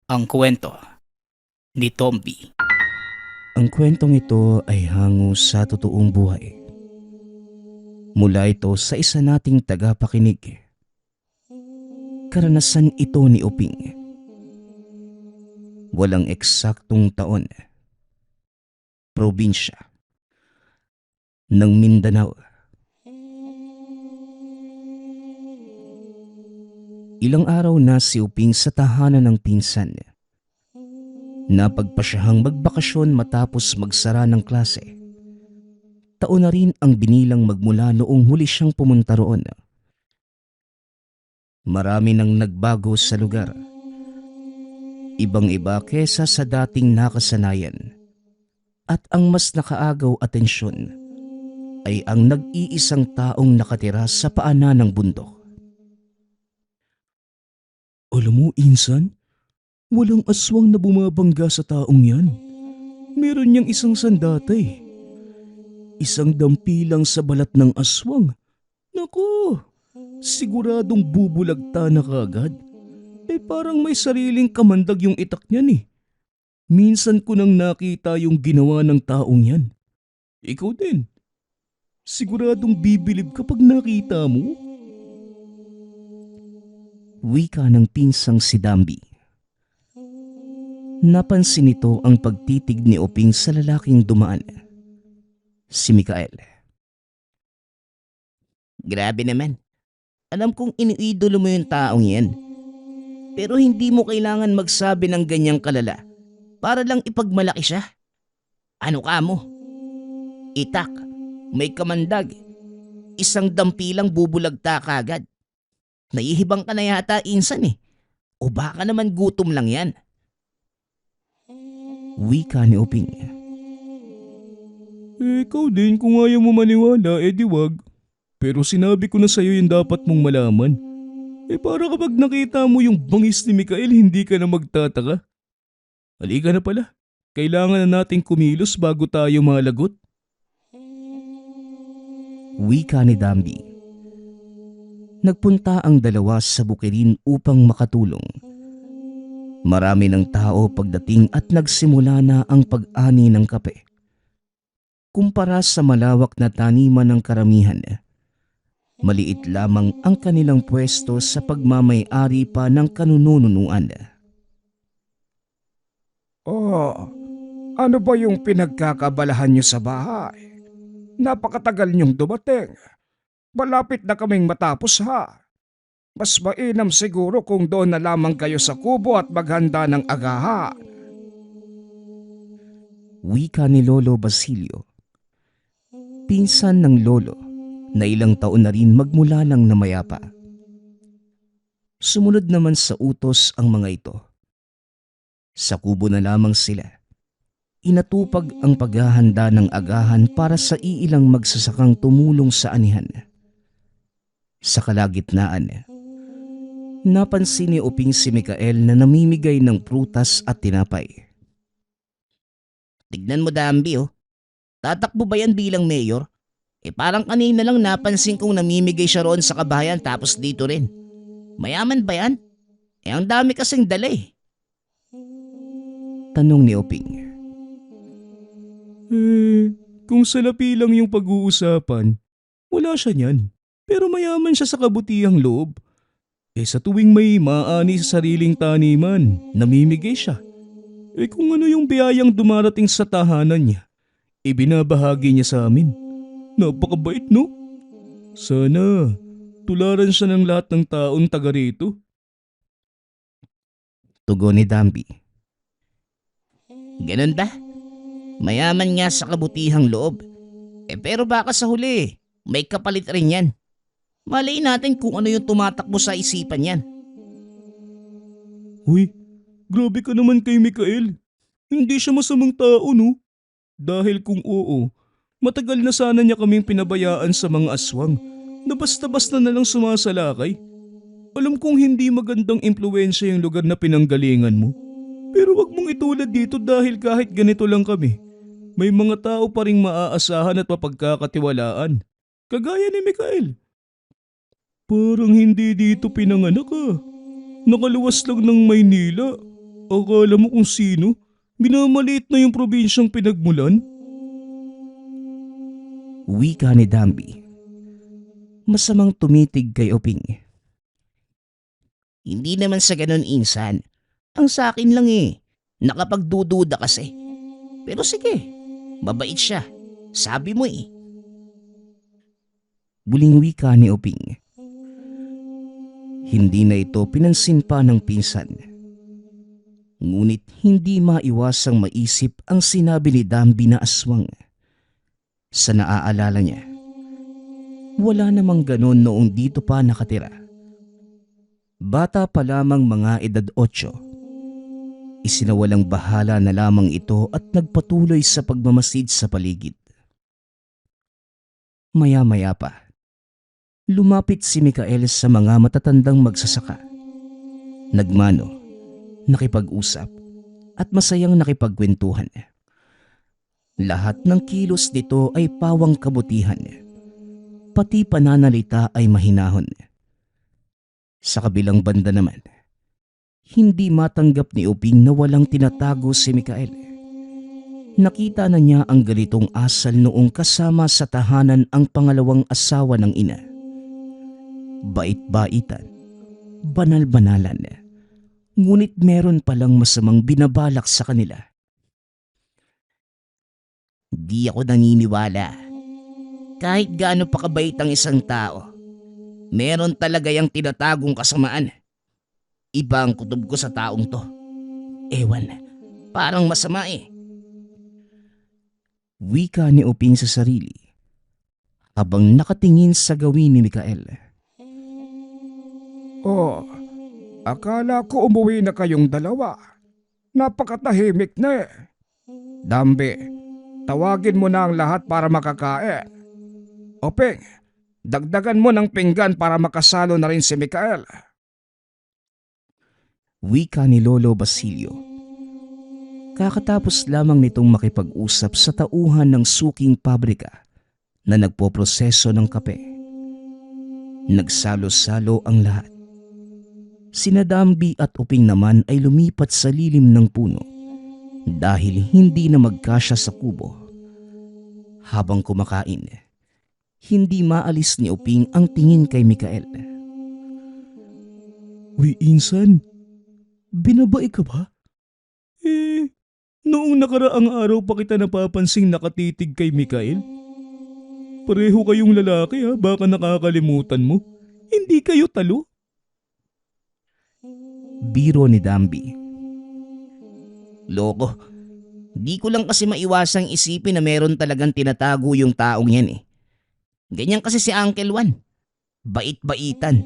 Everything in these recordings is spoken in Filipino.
Ang kwento ni Tomby. Ang kwentong ito ay hango sa totoong buhay. Mula ito sa isa nating tagapakinig. Karanasan ito ni Uping. Walang eksaktong taon. Probinsya ng Mindanao. Ilang araw na si Uping sa tahanan ng pinsan. Napagpasyahang magbakasyon matapos magsara ng klase. Taon na rin ang binilang magmula noong huli siyang pumunta roon. Marami nang nagbago sa lugar. Ibang-iba kesa sa dating nakasanayan. At ang mas nakaagaw atensyon ay ang nag-iisang taong nakatira sa paanan ng bundok. Alam mo, insan, walang aswang na bumabangga sa taong yan. Meron niyang isang sandata. Isang dampilang sa balat ng aswang. Naku, siguradong bubulagta na kaagad. Parang may sariling kamandag yung itak niyan. Minsan ko nang nakita yung ginawa ng taong yan. Ikaw din. Siguradong bibilib kapag nakita mo. Wika ng pinsang si Dambi. Napansin nito ang pagtitig ni Uping sa lalaking dumaan. Si Mikael. Grabe naman. Alam kong iniidolo mo yung taong yan. Pero hindi mo kailangan magsabi ng ganyang kalala para lang ipagmalaki siya. Ano ka mo? Itak, may kamandag, isang dampilang bubulagta kagad. Naihibang ka na yata insan. O baka naman gutom lang yan. Wika ni Uping. Ikaw din kung ayaw mo maniwala, di wag. Pero sinabi ko na sa'yo yung dapat mong malaman. Para kapag nakita mo yung bangis ni Mikael, hindi ka na magtataka. Halika na pala. Kailangan na nating kumilos bago tayo malagot. Wika ni Dambi. Nagpunta ang dalawa sa bukirin upang makatulong. Marami ng tao pagdating at nagsimula na ang pag-ani ng kape. Kumpara sa malawak na taniman ng karamihan, maliit lamang ang kanilang pwesto sa pagmamay-ari pa ng kanununuan. Oh, ano ba yung pinagkakabalahan niyo sa bahay? Napakatagal niyong dumating. Malapit na kaming matapos ha. Mas mainam siguro kung doon na lamang kayo sa kubo at maghanda ng agahan. Wika ni Lolo Basilio. Pinsan ng lolo na ilang taon na rin magmula nang namayapa. Sumunod naman sa utos ang mga ito. Sa kubo na lamang sila. Inatupag ang paghahanda ng agahan para sa iilang magsasakang tumulong sa anihan. Sa kalagitnaan, napansin ni Uping si Mikael na namimigay ng prutas at tinapay. Tignan mo Dambi. Tatakbo ba yan bilang mayor? Parang kanina lang napansin kong namimigay siya roon sa kabahayan tapos dito rin. Mayaman ba yan? Ang dami kasing dala. Tanong ni Uping. Kung salapi lang yung pag-uusapan, wala siya niyan. Pero mayaman siya sa kabutihang loob. Sa tuwing may maani sa sariling taniman, namimigay siya. Kung ano yung biyayang dumarating sa tahanan niya, ibinabahagi niya sa amin. Napakabait, no? Sana tularan siya ng lahat ng taong taga rito. Tugon ni Dambi. Ganun ba? Mayaman nga sa kabutihang loob. Pero baka sa huli, may kapalit rin yan. Malay natin kung ano yung tumatakbo sa isipan yan. Uy, grabe ka naman kay Mikael. Hindi siya masamang tao, no? Dahil kung oo, matagal na sana niya kaming pinabayaan sa mga aswang na basta-basta na lang sumasalakay. Alam kong hindi magandang impluwensya yung lugar na pinanggalingan mo. Pero wag mong itulad dito dahil kahit ganito lang kami, may mga tao pa ring maaasahan at mapagkakatiwalaan. Kagaya ni Mikael. Parang hindi dito pinanganak. Nakaluwas lang ng Maynila. Akala mo kung sino? Minamaliit na yung probinsyang pinagmulan? Wika ni Dambi. Masamang tumitig kay Oping. Hindi naman sa ganun, insan. Ang sa akin lang nakapagdududa kasi. Pero sige, mabait siya. Sabi mo Buling wika ni Oping. Hindi na ito pinansin pa ng pinsan. Ngunit hindi maiwasang maisip ang sinabi ni Dambi na aswang. Sa naaalala niya, wala namang ganon noong dito pa nakatira. Bata pa lamang mga edad 8. Isinawalang bahala na lamang ito at nagpatuloy sa pagmamasid sa paligid. Maya-maya pa, lumapit si Mikael sa mga matatandang magsasaka. Nagmano, nakipag-usap, at masayang nakipagkwentuhan. Lahat ng kilos nito ay pawang kabutihan. Pati pananalita ay mahinahon. Sa kabilang banda naman, hindi matanggap ni Oping na walang tinatago si Mikael. Nakita na niya ang ganitong asal noong kasama sa tahanan ang pangalawang asawa ng ina. Bait-baitan, banal-banalan, ngunit meron palang masamang binabalak sa kanila. Di ako naniniwala. Kahit gaano pa kabait ang isang tao, meron talaga yung tinatagong kasamaan. Iba ang kutob ko sa taong to. Ewan, parang masama Wika ni Oping sa sarili habang nakatingin sa gawin ni Mikael. Oh, akala ko umuwi na kayong dalawa. Napakatahimik na Dambi, tawagin mo na ang lahat para makakain. Oping, dagdagan mo ng pinggan para makasalo na rin si Mikael. Wika ni Lolo Basilio. Kakatapos lamang nitong makipag-usap sa tauhan ng suking pabrika na nagpoproseso ng kape. Nagsalo-salo ang lahat. Sina Dambi at Oping naman ay lumipat sa lilim ng puno dahil hindi na magkasya sa kubo. Habang kumakain, hindi maalis ni Oping ang tingin kay Mikael. Uy, insan, binabae ka ba? Noong nakaraang araw pa kita napapansing nakatitig kay Mikael. Pareho kayong lalaki baka nakakalimutan mo. Hindi kayo talo. Biro ni Dambi. Loko, di ko lang kasi maiwasang isipin na meron talagang tinatago yung taong yan Ganyan kasi si Uncle Juan. Bait-baitan.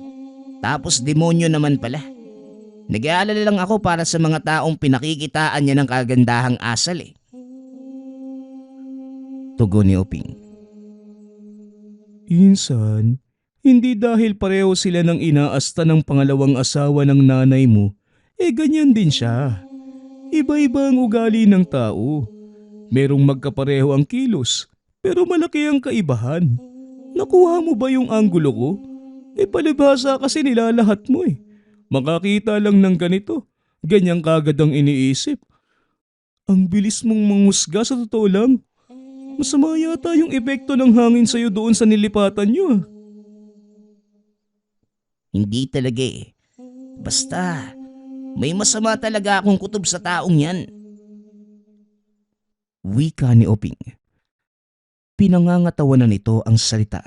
Tapos demonyo naman pala. Nag-aalala lang ako para sa mga taong pinakikitaan niya ng kagandahang asal Tugon ni Oping. Insan, hindi dahil pareho sila ng inaasta ng pangalawang asawa ng nanay mo, ganyan din siya. Iba-iba ang ugali ng tao. Merong magkapareho ang kilos, pero malaki ang kaibahan. Nakuha mo ba yung anggulo ko? Palibhasa kasi nilalahat mo Makakita lang ng ganito, ganyan kagad ang iniisip. Ang bilis mong manghusga sa totoo lang. Masama yata yung epekto ng hangin sa'yo doon sa nilipatan nyo Hindi talaga Basta, may masama talaga akong kutob sa taong yan. Wika ni Oping. Pinangangatawanan nito ang salita.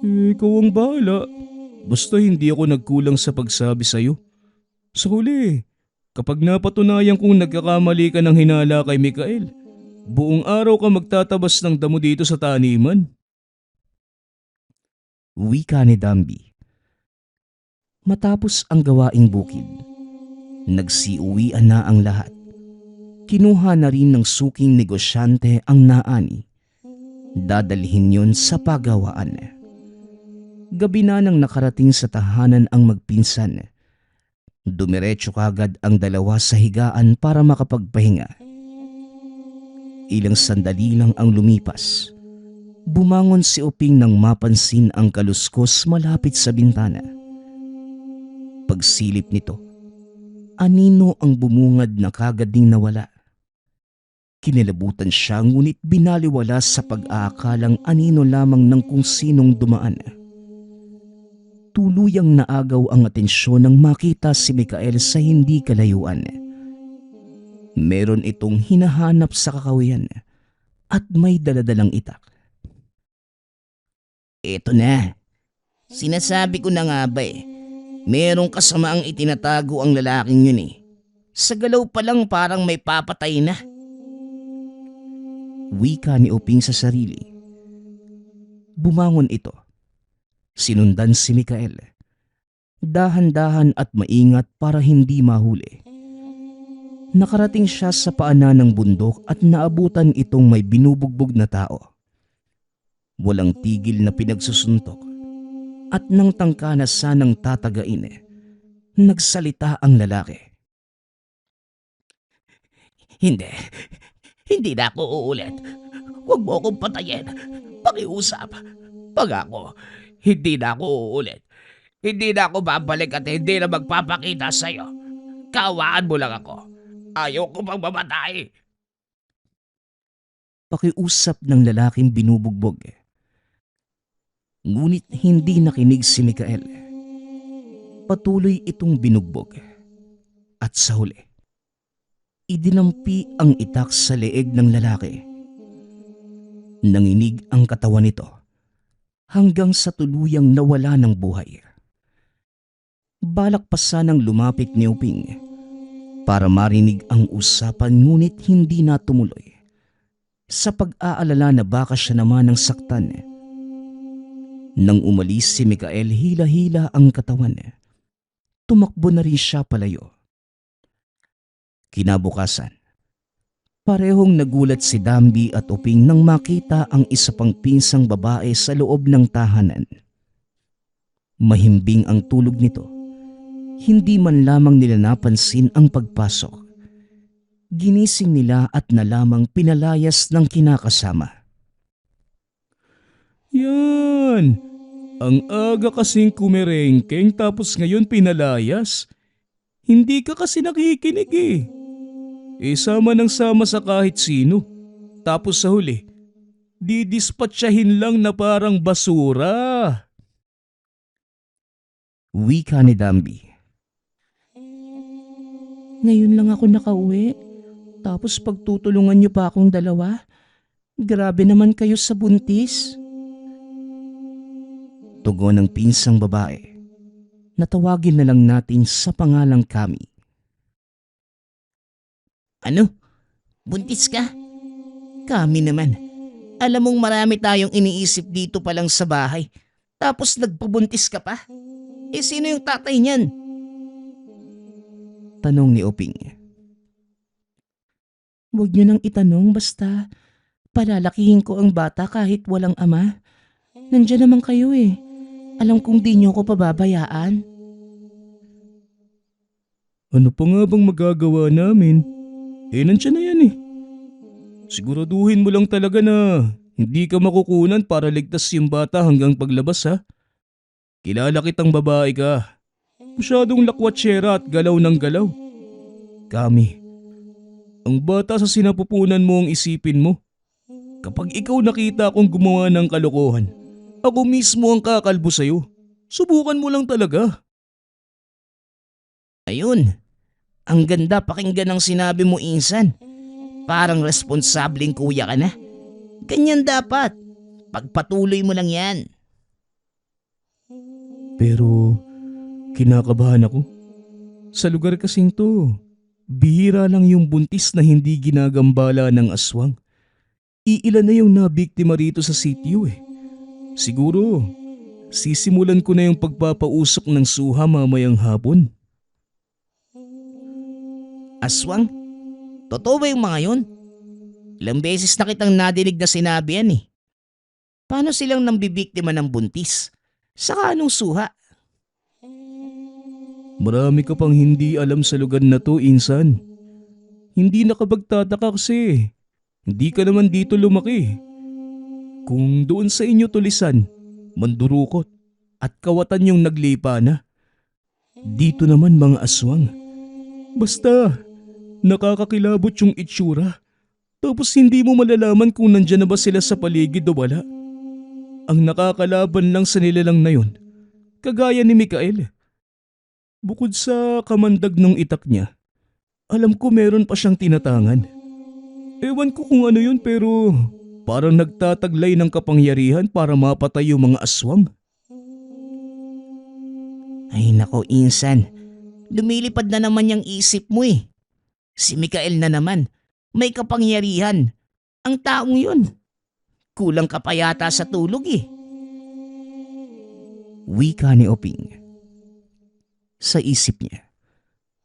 Ikaw ang bahala. Basta hindi ako nagkulang sa pagsabi sa'yo. Sa huli, kapag napatunayan kong nagkakamali ka ng hinala kay Mikael, buong araw ka magtatabas ng damo dito sa taniman. Wika ni Dambi. Matapos ang gawaing bukid, nagsiuwian na ang lahat. Kinuha na rin ng suking negosyante ang naani. Dadalhin yon sa pagawaan. Gabi na nang nakarating sa tahanan ang magpinsan. Dumiretso kagad ang dalawa sa higaan para makapagpahinga. Ilang sandali lang ang lumipas. Bumangon si Oping nang mapansin ang kaluskos malapit sa bintana. Pagsilip nito, anino ang bumungad na kagad ding nawala. Kinilabutan siya ngunit binaliwala sa pag-aakalang anino lamang ng kung sinong dumaan. Tuluyang naagaw ang atensyon nang makita si Mikael sa hindi kalayuan. Meron itong hinahanap sa kakawian at may daladalang itak. Eto na. Sinasabi ko na nga ba merong kasamaang itinatago ang lalaking yun Sa galaw pa lang parang may papatay na. Wika ni Oping sa sarili. Bumangon ito. Sinundan si Mikael. Dahan-dahan at maingat para hindi mahuli. Nakarating siya sa paanan ng bundok at naabutan itong may binubugbog na tao. Walang tigil na pinagsusuntok at nang tangka na sanang tatagain, nagsalita ang lalaki. Hindi na ako uulit. Huwag mo akong patayin. Pakiusap. Pag ako, hindi na ako uulit. Hindi na ako babalik at hindi na magpapakita sa'yo. Kaawaan mo lang ako. Ayaw ko pang mamatay. Pakiusap ng lalaking binubugbog. Ngunit hindi nakinig si Mikael. Patuloy itong binugbog. At sa huli, idinampi ang itak sa leeg ng lalaki. Nanginig ang katawan nito hanggang sa tuluyang nawala ng buhay. Balak pa sanang lumapit ni Oping para marinig ang usapan ngunit hindi na tumuloy. Sa pag-aalala na baka siya naman ang saktan. Nang umalis si Mikael, hila-hila ang katawan. Tumakbo na rin siya palayo. Kinabukasan, parehong nagulat si Dambi at Oping nang makita ang isa pang pinsang babae sa loob ng tahanan. Mahimbing ang tulog nito. Hindi man lamang nila napansin ang pagpasok. Ginising nila at nalamang pinalayas ng kinakasama. Yan! Ang aga kasing kumerengkeng tapos ngayon pinalayas. Hindi ka kasi nakikinig sama ng sama sa kahit sino. Tapos sa huli, didispatsahin lang na parang basura. Wika ni Dambi. Ngayon lang ako nakauwi. Tapos pagtutulungan niyo pa akong dalawa. Grabe naman kayo sa buntis. Tugon ng pinsang babae. Natawagin na lang natin sa pangalang Kami. Ano? Buntis ka? Kami naman. Alam mong marami tayong iniisip dito pa lang sa bahay. Tapos nagpabuntis ka pa? Sino yung tatay niyan? Tanong ni Oping. Huwag niyo nang itanong basta palalakihin ko ang bata kahit walang ama. Nandiyan naman kayo Alam kong di niyo ko pababayaan. Ano pa nga bang magagawa namin? Nandiyan na yan Siguraduhin mo lang talaga na hindi ka makukunan para ligtas yung bata hanggang paglabas ha. Kilala kitang babae ka. Masyadong lakwatsera at galaw ng galaw. Kami, ang bata sa sinapupunan mo ang isipin mo. Kapag ikaw nakita akong gumawa ng kalokohan, ako mismo ang kakalbo sa'yo. Subukan mo lang talaga. Ayun, ang ganda pakinggan ng sinabi mo, Insan. Parang responsableng kuya ka na. Ganyan dapat. Pagpatuloy mo lang yan. Pero kinakabahan ako. Sa lugar kasing to, bihira lang yung buntis na hindi ginagambala ng aswang. Iilan na yung nabiktima rito sa sitio Siguro, sisimulan ko na yung pagpapausok ng suha mamayang hapon. Aswang? Totoo ba yung mga yun? Ilang beses na kitang nadinig na sinabi yan Paano silang nambibiktima ng buntis? Saka anong suha? Marami ka pang hindi alam sa lugar na to, Insan. Hindi nakapagtataka kasi. Hindi ka naman dito lumaki. Kung doon sa inyo tulisan, mandurukot at kawatan yung naglipa na. Dito naman mga aswang. Basta, nakakakilabot yung itsura. Tapos hindi mo malalaman kung nandyan na ba sila sa paligid o wala. Ang nakakalaban lang sa nilalang na yun, kagaya ni Mikael. Bukod sa kamandag ng itak niya, alam ko meron pa siyang tinatangan. Ewan ko kung ano yun pero parang nagtataglay ng kapangyarihan para mapatay yung mga aswang. Ay nako, Insan. Lumilipad na naman yung isip mo eh. Si Mikael na naman. May kapangyarihan. Ang taong yun. Kulang ka pa yata sa tulog eh. Wika ni Oping. Sa isip niya,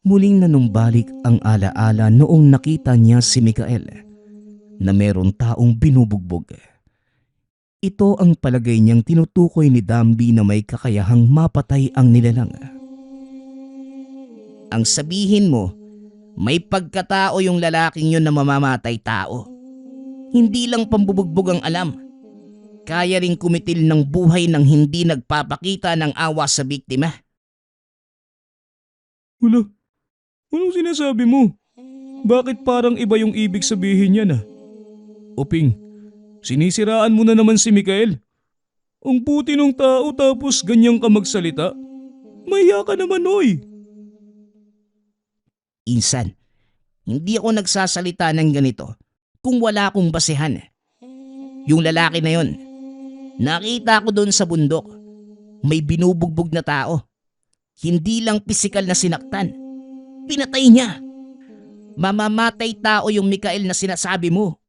muling nanumbalik ang alaala noong nakita niya si Mikael na meron taong binubugbog. Ito ang palagay niyang tinutukoy ni Dambi na may kakayahang mapatay ang nilalang. Ang sabihin mo, may pagkatao yung lalaking yun na mamamatay tao. Hindi lang pambubugbog ang alam. Kaya ring kumitil ng buhay nang hindi nagpapakita ng awa sa biktima. Wala. Anong sinasabi mo? Bakit parang iba yung ibig sabihin niya na? Oping, sinisiraan mo na naman si Mikael. Ang puti ng tao tapos ganyan ka magsalita. Mahiya ka naman, oy. Insan, hindi ako nagsasalita ng ganito kung wala akong basehan. Yung lalaki na yon, nakita ko doon sa bundok. May binubugbog na tao. Hindi lang pisikal na sinaktan. Pinatay niya. Mamamatay tao yung Mikael na sinasabi mo.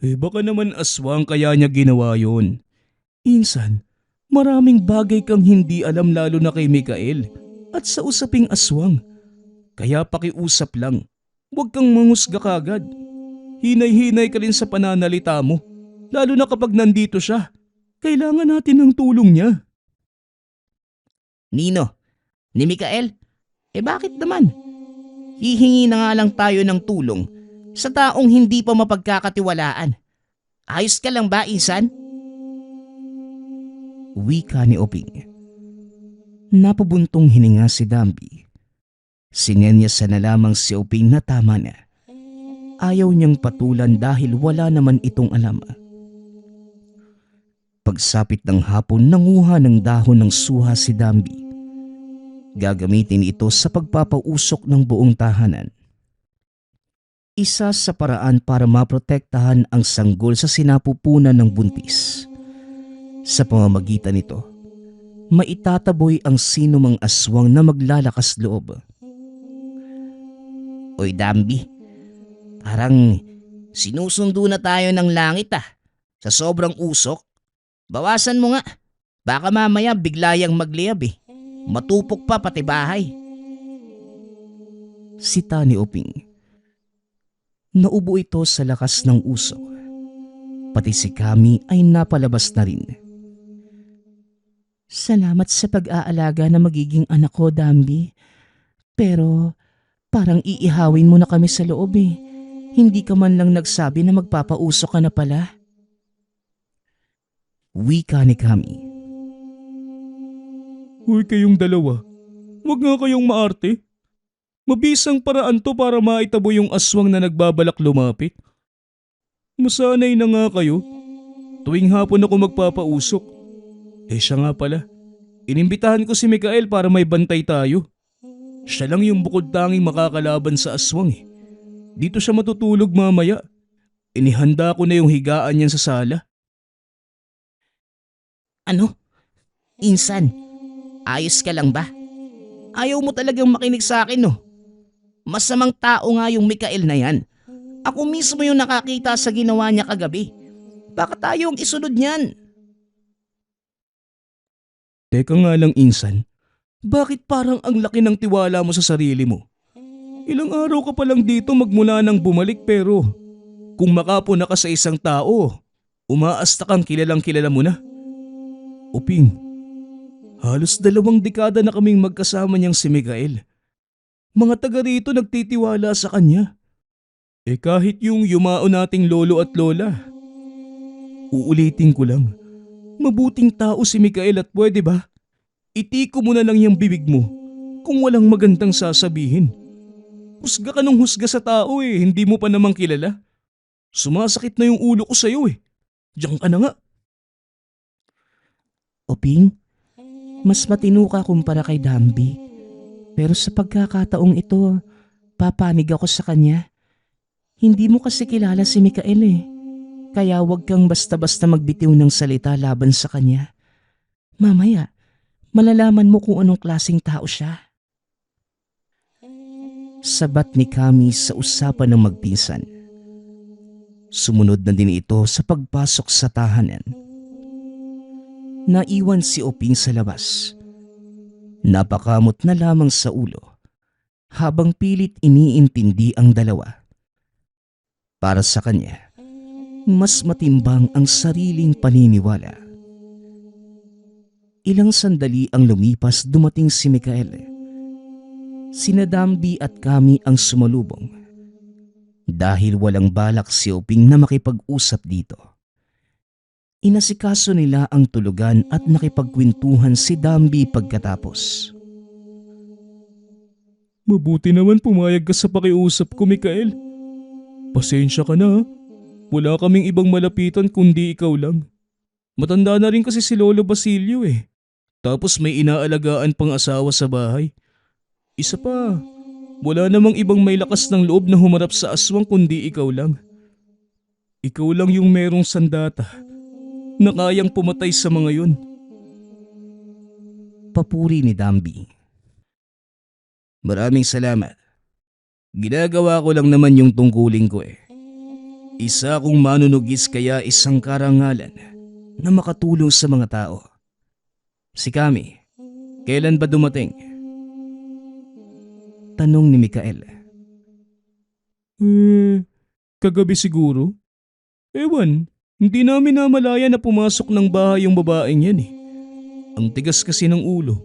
Baka naman aswang kaya niya ginawa yun. Insan, maraming bagay kang hindi alam lalo na kay Mikael at sa usaping aswang. Kaya pakiusap lang, huwag kang mangusga kagad. Hinay-hinay ka rin sa pananalita mo, lalo na kapag nandito siya. Kailangan natin ng tulong niya. Nino, ni Mikael? Bakit naman? Hihingi na nga lang tayo ng tulong sa taong hindi pa mapagkakatiwalaan. Ayos ka lang ba, Insan? Wika ni Oping. Napabuntong hininga si Dambi. Sinenyasan na lamang si Oping na tama na. Ayaw niyang patulan dahil wala naman itong alam. Pagsapit ng hapon, nanguha ng dahon ng suha si Dambi. Gagamitin ito sa pagpapausok ng buong tahanan. Isa sa paraan para maprotektahan ang sanggol sa sinapupunan ng buntis. Sa pamamagitan nito, maitataboy ang sinumang aswang na maglalakas loob. Oy Dambi, parang sinusundo na tayo ng langit sa sobrang usok. Bawasan mo nga, baka mamaya bigla yang magliyab Matupok pa pati bahay. Sita ni Oping. Naubo ito sa lakas ng usok. Pati si Kami ay napalabas na rin. Salamat sa pag-aalaga na magiging anak ko, Dambi. Pero parang iihawin mo na kami sa loob Hindi ka man lang nagsabi na magpapausok ka na pala. Wika ni Kami. Huwag kayong dalawa. Huwag nga kayong maarte. Mabisang paraan to para maitabo yung aswang na nagbabalak lumapit. Masanay na nga kayo. Tuwing hapon ako magpapausok. Siya nga pala. Inimbitahan ko si Mikael para may bantay tayo. Siya lang yung bukod tanging makakalaban sa aswang Dito siya matutulog mamaya. Inihanda ko na yung higaan niyan sa sala. Ano? Insan, ayos ka lang ba? Ayaw mo talagang makinig sa akin Masamang tao nga yung Mikael na yan. Ako mismo yung nakakita sa ginawa niya kagabi. Baka tayo ang isunod niyan. Teka nga lang, Insan. Bakit parang ang laki ng tiwala mo sa sarili mo? Ilang araw ka pa lang dito magmula nang bumalik pero kung makapuna ka sa isang tao, umaasta kang kilalang kilala mo na. Oping, halos 2 dekada na kaming magkasama niyang si Mikael. Mga taga rito nagtitiwala sa kanya. Kahit yung yumao nating lolo at lola. Uulitin ko lang, mabuting tao si Mikael at pwede ba? Itiko mo na lang yung bibig mo kung walang magandang sasabihin? Husga ka ng husga sa tao hindi mo pa namang kilala. Sumasakit na yung ulo ko sa'yo Diyan ka na nga. Oping, mas matino ka kumpara kay Dambi. Pero sa pagkakataong ito, papanig ako sa kanya. Hindi mo kasi kilala si Mikael Kaya wag kang basta-basta magbitiw ng salita laban sa kanya. Mamaya, malalaman mo kung anong klaseng tao siya. Sabat ni Kami sa usapan ng magpinsan. Sumunod na din ito sa pagpasok sa tahanan. Naiwan si Oping sa labas. Napakamot na lamang sa ulo habang pilit iniintindi ang dalawa. Para sa kanya, mas matimbang ang sariling paniniwala. Ilang sandali ang lumipas dumating si Mikael. Sina Dambi at Kami ang sumalubong. Dahil walang balak si Oping na makipag-usap dito. Inasikaso nila ang tulugan at nakipagkwentuhan si Dambi pagkatapos. Mabuti naman pumayag ka sa pakiusap ko, Mikael. Pasensya ka na. Wala kaming ibang malapitan kundi ikaw lang. Matanda na rin kasi si Lolo Basilio Tapos may inaalagaan pang asawa sa bahay. Isa pa, wala namang ibang may lakas ng loob na humarap sa aswang kundi ikaw lang. Ikaw lang yung merong sandata na kayang pumatay sa mga yun. Papuri ni Dambi. Maraming salamat. Ginagawa ko lang naman yung tungkulin ko Isa akong manunugis kaya isang karangalan na makatulong sa mga tao. Si Kami, kailan ba dumating? Tanong ni Mikael. Kagabi siguro. Ewan, hindi namin namalaya na pumasok ng bahay yung babaeng yan Ang tigas kasi ng ulo.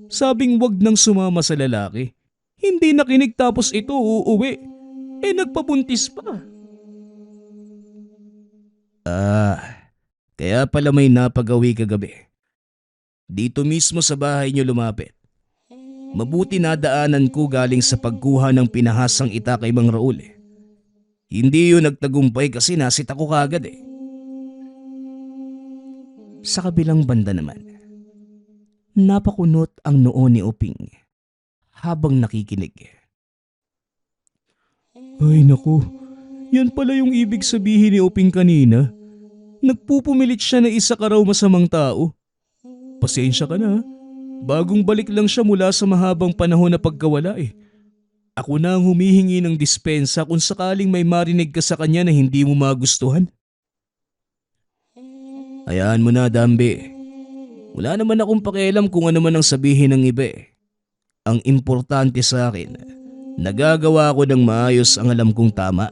Sabing wag nang sumama sa lalaki. Hindi nakinig tapos ito uuwi. Nagpabuntis pa. Kaya pala may napagawi kagabi. Dito mismo sa bahay niyo lumapit. Mabuti nadaanan ko galing sa pagkuha ng pinahasang ita kay Mang Raul Hindi yun nagtagumpay kasi nasita ko kagad Sa kabilang banda naman, napakunot ang noo ni Oping habang nakikinig. Ay naku, yan pala yung ibig sabihin ni Oping kanina. Nagpupumilit siya na isa ka raw masamang tao. Pasensya ka na. Bagong balik lang siya mula sa mahabang panahon na pagkawala Ako na ang humihingi ng dispensa kung sakaling may marinig ka sa kanya na hindi mo magustuhan. Hayaan mo na, Dambi. Wala naman akong pakialam kung ano man ang sabihin ng iba Ang importante sa akin, nagagawa ko ng maayos ang alam kong tama.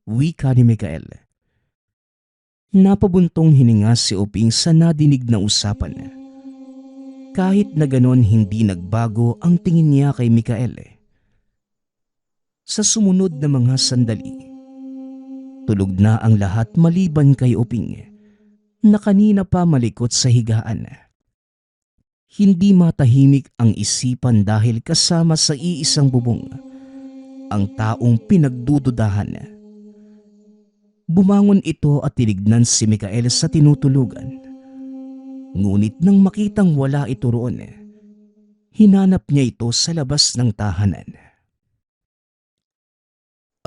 Wika ni Mikael. Napabuntong hininga si Oping sa nadinig na usapan. Kahit na ganon hindi nagbago ang tingin niya kay Mikael. Sa sumunod na mga sandali, tulog na ang lahat maliban kay Oping na kanina pa malikot sa higaan. Hindi matahimik ang isipan dahil kasama sa iisang bubong ang taong pinagdududahan. Bumangon ito at tinignan si Mikael sa tinutulugan. Ngunit nang makitang wala ito roon, hinanap niya ito sa labas ng tahanan.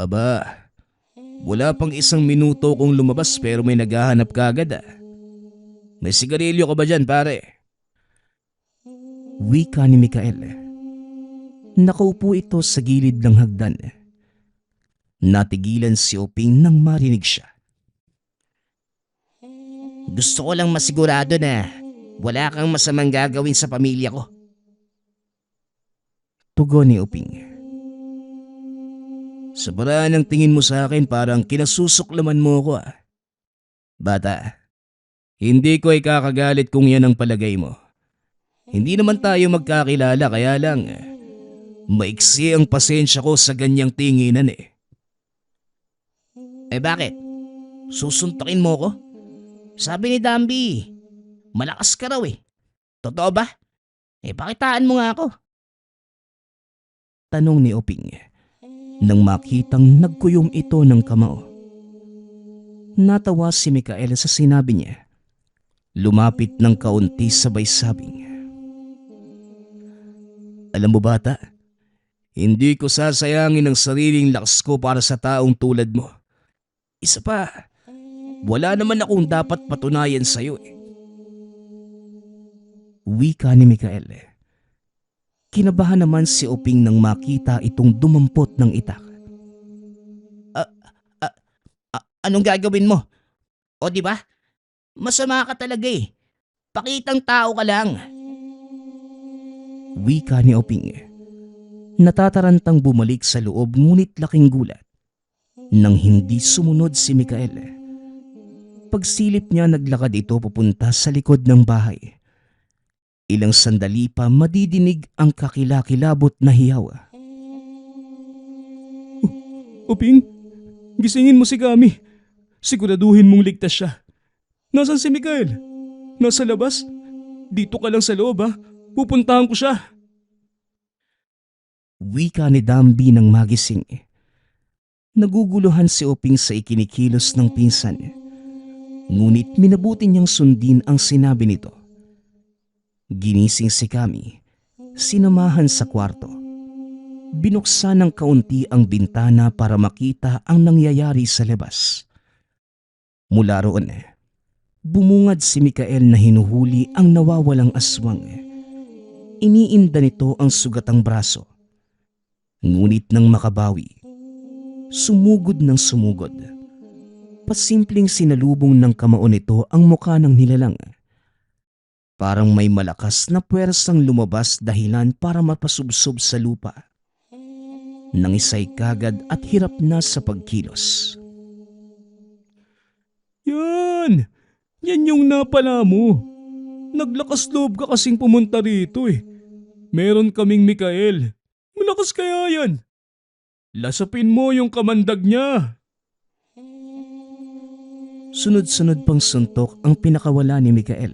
Aba, wala pang isang minuto kung lumabas pero may naghahanap kagad May sigarilyo ka ba dyan, pare? Wika ni Mikael. Nakaupo ito sa gilid ng hagdan. Natigilan si Oping nang marinig siya. Gusto ko lang masigurado na wala kang masamang gagawin sa pamilya ko. Tugon ni Oping. Sa paraan ng tingin mo sa akin parang kinasusuklaman mo ko Bata, hindi ko ikakagalit kung yan ang palagay mo. Hindi naman tayo magkakilala kaya lang maiksi ang pasensya ko sa ganyang tinginan bakit? Susuntukin mo ko? Sabi ni Dambi, malakas ka raw Totoo ba? Pakitaan mo nga ako. Tanong ni Oping nang makitang nagkuyom ito ng kamao. Natawa si Mikael sa sinabi niya. Lumapit ng kaunti sabay sabing, "Alam mo bata, hindi ko sasayangin ang sariling lakas ko para sa taong tulad mo. Isa pa, wala naman akong dapat patunayan sa'yo eh." Wika ni Mikael. Kinabahan naman si Oping nang makita itong dumampot ng itak. Anong gagawin mo? O di ba? Masama ka talaga eh. Pakitang tao ka lang. Wika ni Oping. Natatarantang bumalik sa loob ngunit laking gulat nang hindi sumunod si Mikael. Pagsilip niya naglakad ito papunta sa likod ng bahay. Ilang sandali pa madidinig ang kakilakilabot na hiyaw. Oping, gisingin mo si Kami. Siguraduhin mong ligtas siya. Nasaan si Mikael? Nasa labas? Dito ka lang sa loob ha. Pupuntahan ko siya. Wika ni Dambi ng magising. Naguguluhan si Oping sa ikinikilos ng pinsan. Ngunit minabuti niyang sundin ang sinabi nito. Ginising si Kami, sinamahan sa kwarto. Binuksan ng kaunti ang bintana para makita ang nangyayari sa labas. Mula roon, bumungad si Mikael na hinuhuli ang nawawalang aswang. Iniinda nito ang sugatang braso. Ngunit nang makabawi, sumugod ng sumugod. Pasimpleng sinalubong ng kamao nito ang mukha ng nilalang. Parang may malakas na puwersang lumabas dahilan para mapasubsob sa lupa. Nangisay kagad at hirap na sa pagkilos. Yan! Yan yung napala mo. Naglakas loob ka kasing pumunta rito eh. Meron kaming Mikael. Malakas kaya yan. Lasapin mo yung kamandag niya. Sunod-sunod pang suntok ang pinakawala ni Mikael.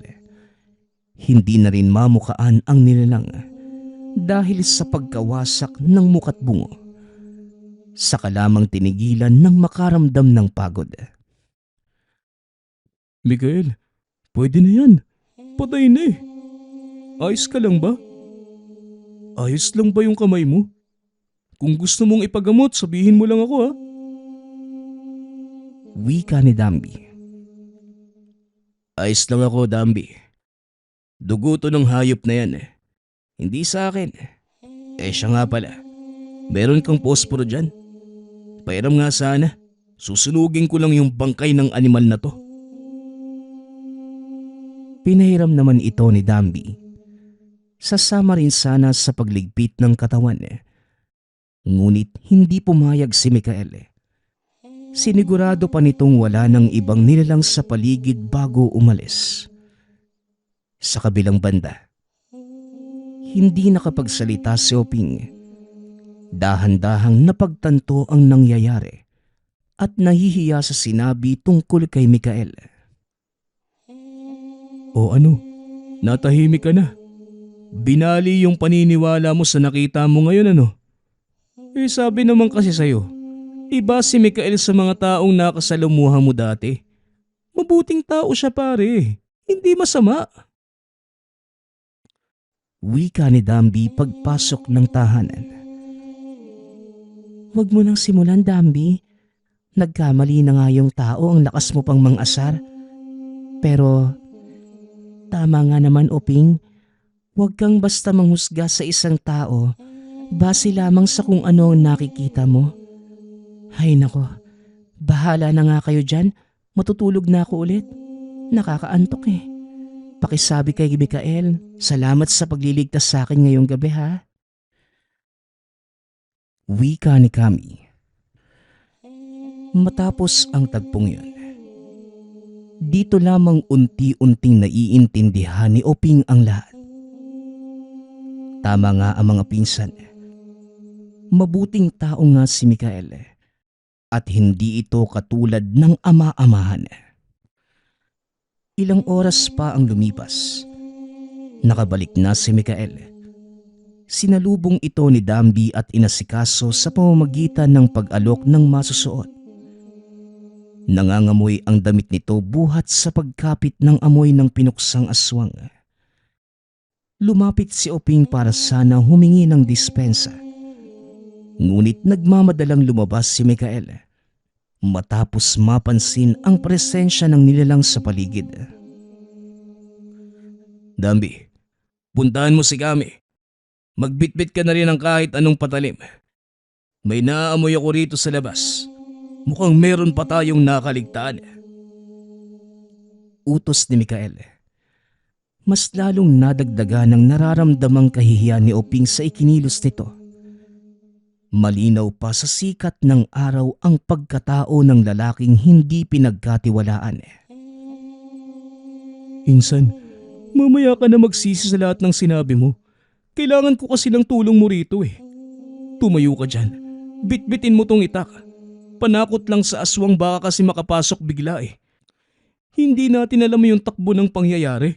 Hindi na rin mamukaan ang nilalang dahil sa pagkawasak ng muka't bungo. Saka lamang tinigilan ng makaramdam ng pagod. Mikael, pwede na yan. Patay na eh. Ayos ka lang ba? Ayos lang ba yung kamay mo? Kung gusto mong ipagamot, sabihin mo lang ako ha. Wika ni Dambi. Ayos lang ako, Dambi. Dugo to ng hayop na yan eh. Hindi sa akin. Siya nga pala. Meron kang posporo dyan. Pairam nga sana. Susunugin ko lang yung bangkay ng animal na to. Pinahiram naman ito ni Dambi. Sasama rin sana sa pagligpit ng katawan. Ngunit hindi pumayag si Mikael. Sinigurado pa nitong wala ng ibang nilalang sa paligid bago umalis. Sa kabilang banda, hindi nakapagsalita si Oping. Dahan-dahang napagtanto ang nangyayari at nahihiya sa sinabi tungkol kay Mikael. O ano, natahimik ka na. Binali yung paniniwala mo sa nakita mo ngayon ano? Sabi naman kasi sa'yo, iba si Mikael sa mga taong nakasalamuha mo dati. Mabuting tao siya pare, hindi masama. Wika ni Dambi pagpasok ng tahanan. Huwag mo nang simulan, Dambi. Nagkamali na nga yung tao, ang lakas mo pang mang-asar. Pero tama nga naman, Oping. Huwag kang basta manghusga sa isang tao base lamang sa kung ano ang nakikita mo. Hay nako, bahala na nga kayo dyan. Matutulog na ako ulit. Nakakaantok eh. Pakisabi kay Mikael, salamat sa pagliligtas sa akin ngayong gabi ha. Wika ni Kami. Matapos ang tagpong yun, dito lamang unti-unting naiintindihan ni Oping ang lahat. Tama nga ang mga pinsan. Mabuting tao nga si Mikael at hindi ito katulad ng ama-amahan. Ilang oras pa ang lumipas Nakabalik na si Mikael. Sinalubong ito ni Dambi at inasikaso sa pamamagitan ng pag-alok ng masusuot. Nangangamoy ang damit nito buhat sa pagkapit ng amoy ng pinuksang aswang. Lumapit si Oping para sana humingi ng dispensa. Ngunit nagmamadalang lumabas si Mikael matapos mapansin ang presensya ng nilalang sa paligid. Dambi, puntahan mo si Kami. Magbitbit ka na rin ng kahit anong patalim. May naaamoy ako rito sa labas. Mukhang meron pa tayong nakaligtaan. Utos ni Mikael. Mas lalong nadagdagan ng nararamdamang kahihiyan ni Oping sa ikinilos nito. Malinaw pa sa sikat ng araw ang pagkatao ng lalaking hindi pinagkatiwalaan. Insan, mamaya ka na magsisi sa lahat ng sinabi mo. Kailangan ko kasi ng tulong mo rito eh. Tumayo ka dyan. Bitbitin mo tong itak. Panakot lang sa aswang baka kasi makapasok bigla eh. Hindi natin alam yung takbo ng pangyayari.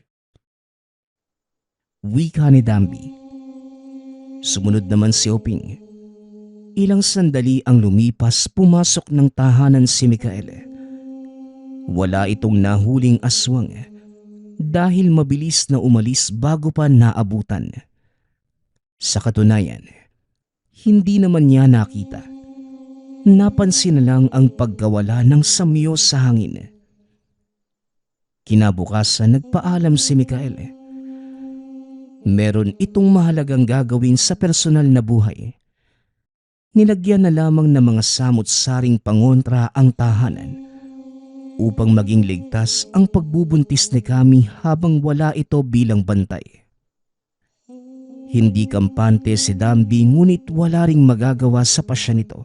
Wika ni Dambi. Sumunod naman si Oping. Ilang sandali ang lumipas, pumasok ng tahanan si Mikael. Wala itong nahuling aswang dahil mabilis na umalis bago pa naabutan. Sa katunayan, hindi naman niya nakita. Napansin na lang ang pagkawala ng samyo sa hangin. Kinabukasan nagpaalam si Mikael. Meron itong mahalagang gagawin sa personal na buhay. Nilagyan na lamang ng mga samut-saring pangontra ang tahanan upang maging ligtas ang pagbubuntis ni Kami habang wala ito bilang bantay. Hindi kampante si Dambi ngunit wala ring magagawa sa pasya nito.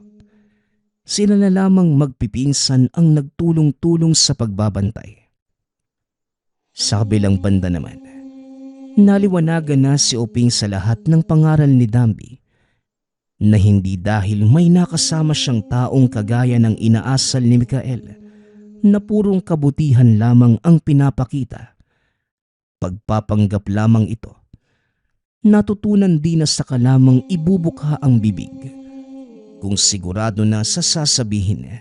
Sila na lamang magpipinsan ang nagtulong-tulong sa pagbabantay. Sa kabilang banda naman, naliwanagan na si Oping sa lahat ng pangaral ni Dambi na hindi dahil may nakasama siyang taong kagaya ng inaasal ni Mikael na purong kabutihan lamang ang pinapakita. Pagpapanggap lamang ito. Natutunan din na saka lamang ibubukha ang bibig kung sigurado na sa sasabihin.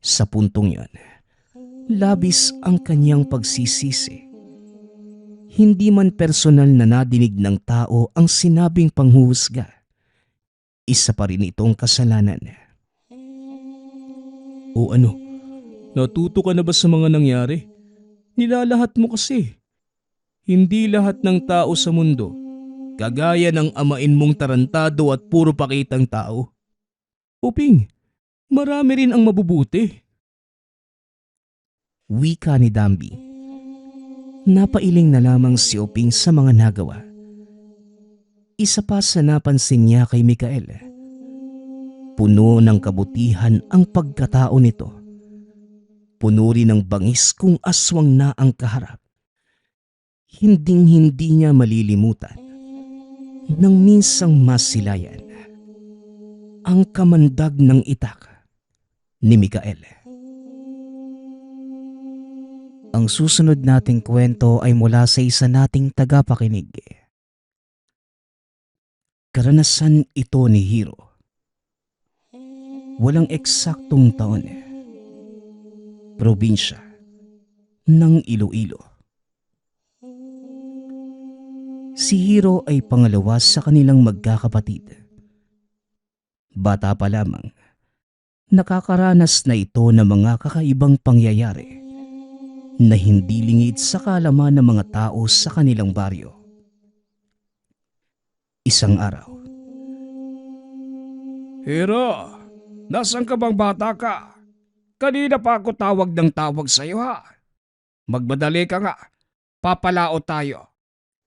Sa puntong yon, labis ang kanyang pagsisisi. Hindi man personal na nadinig ng tao ang sinabing panghuhusga. Isa pa rin itong kasalanan. O ano, natuto ka na ba sa mga nangyari? Nilalahat mo kasi. Hindi lahat ng tao sa mundo, kagaya ng amain mong tarantado at puro pakitang tao. Oping, marami rin ang mabubuti. Wika ni Dambi. Napailing na lamang si Oping sa mga nagawa. Isa pa sa napansin niya kay Mikael. Puno ng kabutihan ang pagkatao nito. Puno rin ng bangis kung aswang na ang kaharap. Hinding-hindi niya malilimutan nang minsang masilayan ang kamandag ng itak ni Mikael. Ang susunod nating kwento ay mula sa isa nating tagapakinig. Karanasan ito ni Hiro. Walang eksaktong taon. Probinsya ng Iloilo. Si Hiro ay pangalawa sa kanilang magkakapatid. Bata pa lamang, nakakaranas na ito ng mga kakaibang pangyayari na hindi lingid sa kaalaman ng mga tao sa kanilang baryo. Isang araw. Hiro, nasan ka bang bata ka? Kanina pa ako tawag ng tawag sa iyo ha. Magmadali ka nga, papalao tayo.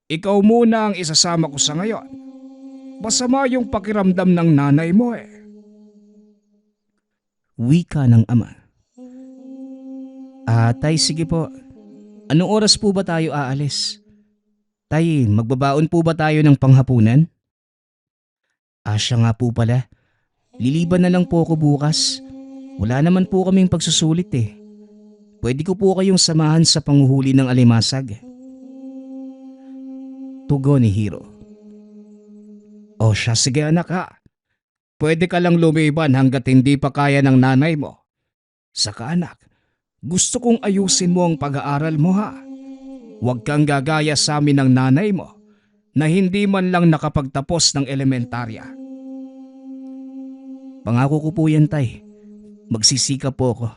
Ikaw muna ang isasama ko sa ngayon. Masama yung pakiramdam ng nanay mo eh. Wika ng ama. Tay, sige po. Anong oras po ba tayo aalis? Tay, magbabaon po ba tayo ng panghapunan? Siya nga po pala. Liliban na lang po ako bukas. Wala naman po kaming pagsusulit eh. Pwede ko po kayong samahan sa panghuhuli ng alimasag. Tugon ni Hiro. O siya, sige anak ha. Pwede ka lang lumiban hanggat hindi pa kaya ng nanay mo. Saka anak, gusto kong ayusin mo ang pag-aaral mo ha. Huwag kang gagaya sa amin ng nanay mo na hindi man lang nakapagtapos ng elementarya. Pangako ko po yan, Tay. Magsisikap po ako.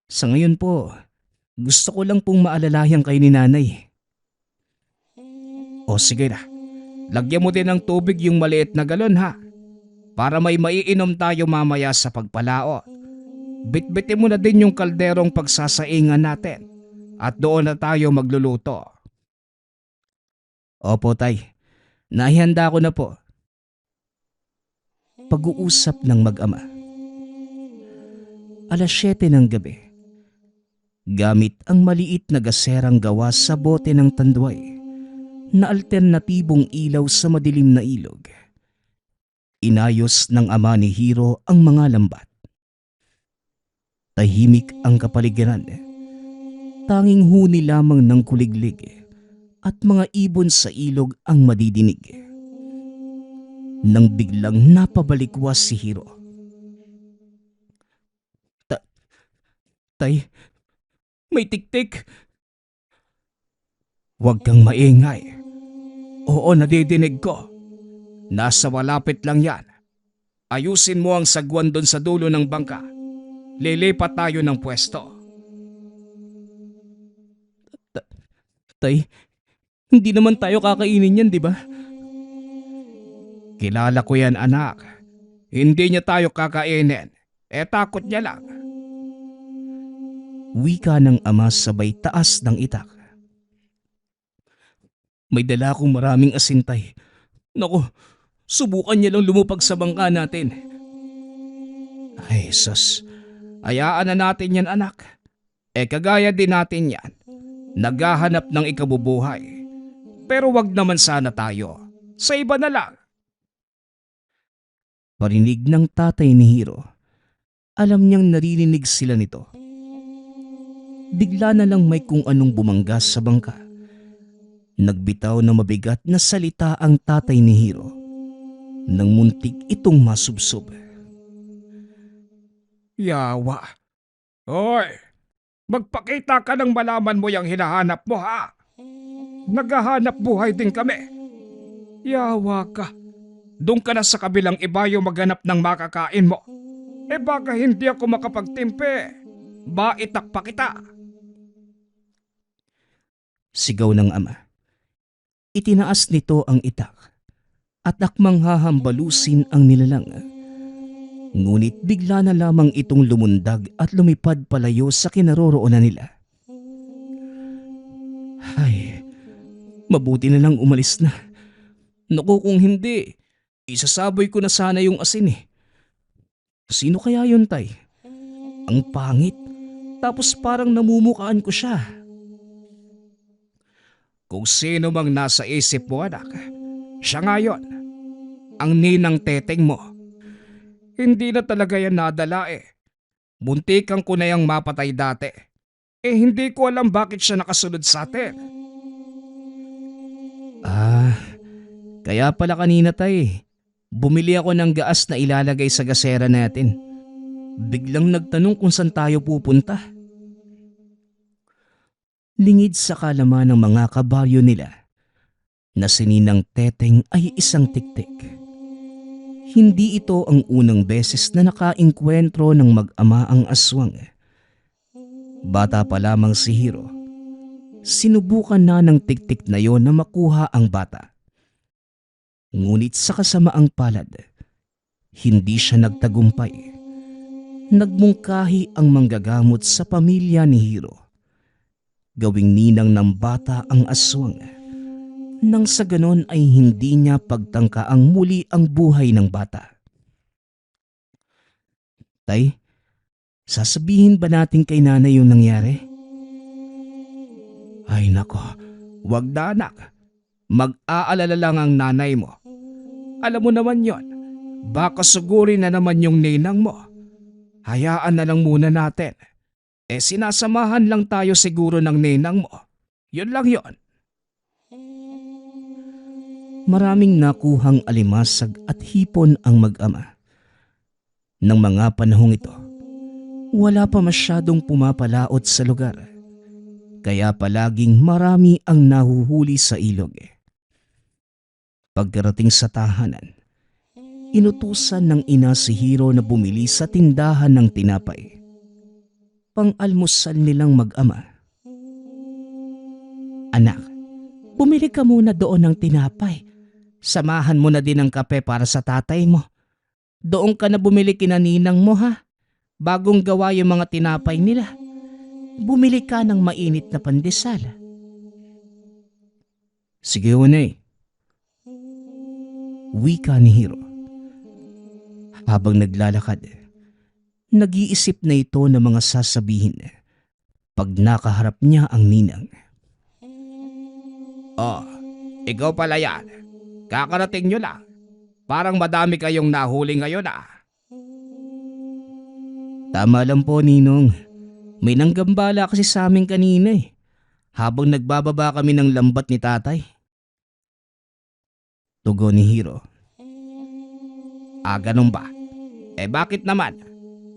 Sa ngayon po, gusto ko lang pong maalalayan kayo ni Nanay. O sige na, lagyan mo din ng tubig yung maliit na galon ha. Para may maiinom tayo mamaya sa pagpalao. Bitbitin mo na din yung kalderong pagsasaingan natin at doon na tayo magluluto. Opo, Tay. Nahihanda ko na po. Pag-uusap ng mag-ama. 7:00 ng gabi. Gamit ang maliit na gaserang gawa sa bote ng tanduay na alternatibong ilaw sa madilim na ilog. Inayos ng ama ni Hiro ang mga lambat. Tahimik ang kapaligiran. Tanging huni lamang ng kuliglig at mga ibon sa ilog ang madidinig. Nang biglang napabalikwas si Hiro. Tay, may tiktik. Huwag kang maingay. Oo, nadidinig ko. Nasa malapit lang yan. Ayusin mo ang sagwan doon sa dulo ng bangka. Lilipat tayo ng pwesto. Tay, hindi naman tayo kakainin yan, di ba? Kilala ko yan anak. Hindi niya tayo kakainin. Takot niya lang. Wika ng ama sabay taas ng itak. May dala akong maraming asin, Tay. Naku, subukan niya lang lumupag sa bangka natin. Ay, sus. Hayaan na natin yan anak. Kagaya din natin yan. Naghahanap ng ikabubuhay. Pero wag naman sana tayo. Sa iba na lang. Parinig ng tatay ni Hiro. Alam niyang naririnig sila nito. Bigla na lang may kung anong bumangga sa bangka. Nagbitaw na mabigat na salita ang tatay ni Hiro. Nang muntik itong masubsob. Yawa. Hoy! Magpakita ka ng malaman mo yung hinahanap mo ha. Naghahanap buhay din kami. Yawa ka. Doon ka na sa kabilang ibayo maghanap ng makakain mo. Baka hindi ako makapagtimpe. Baitak pa kita. Sigaw ng ama. Itinaas nito ang itak at akmang hahambalusin ang nilalang. Ngunit bigla na lamang itong lumundag at lumipad palayo sa kinaroroonan nila. Ay, mabuti na lang umalis na. Naku, kung hindi, isasaboy ko na sana yung asin eh. Sino kaya yun, Tay? Ang pangit. Tapos parang namumukaan ko siya. Kung sino mang nasa isip mo anak, siya nga yun. Ang ninang teteng mo. Hindi na talaga yan nadala eh. Muntikan ko na yung mapatay dati. Hindi ko alam bakit siya nakasunod sa atin. Kaya pala kanina, Tay. Bumili ako ng gaas na ilalagay sa gasera natin. Biglang nagtanong kung saan tayo pupunta. Lingid sa kalaman ng mga kabaryo nila na si Ninang Teteng ay isang tiktik. Hindi ito ang unang beses na nakaengkwentro ng mag-ama ang aswang. Bata pa lamang si Hiro. Sinubukan na ng tiktik na yon na makuha ang bata. Ngunit sa kasamaang palad, hindi siya nagtagumpay. Nagmungkahi ang manggagamot sa pamilya ni Hiro. Gawing ninang ng bata ang aswang. Nang sa ganon ay hindi niya pagtangkaang muli ang buhay ng bata. Tay, sasabihin ba natin kay nanay yung nangyari? Ay nako, wag na anak. Mag-aalala lang ang nanay mo. Alam mo naman yon. Baka sugurin na naman yung ninang mo. Hayaan na lang muna natin. Sinasamahan lang tayo siguro ng ninang mo. Yun lang yon. Maraming nakuhang alimasag at hipon ang mag-ama. Nang mga panahong ito, wala pa masyadong pumapalaot sa lugar. Kaya palaging marami ang nahuhuli sa ilog. Pagkarating sa tahanan, inutusan ng ina si Hiro na bumili sa tindahan ng tinapay. Pang-almusal nilang mag-ama. Anak, bumili ka muna doon ng tinapay. Samahan mo na din ng kape para sa tatay mo. Doon ka na bumili kina ninang mo ha. Bagong gawa yung mga tinapay nila. Bumili ka ng mainit na pandesal. Sige, Unay. Wika ni Hiro. Habang naglalakad, nag-iisip na ito ng mga sasabihin pag nakaharap niya ang ninang. Oh, ikaw pala yan. Kakarating nyo lang. Parang madami kayong nahuli ngayon ah. Tama lang po, Ninong. May nanggambala kasi sa amin kanina habang nagbababa kami ng lambat ni tatay. Tugon ni Hiro. Ah, ganun ba? Eh bakit naman?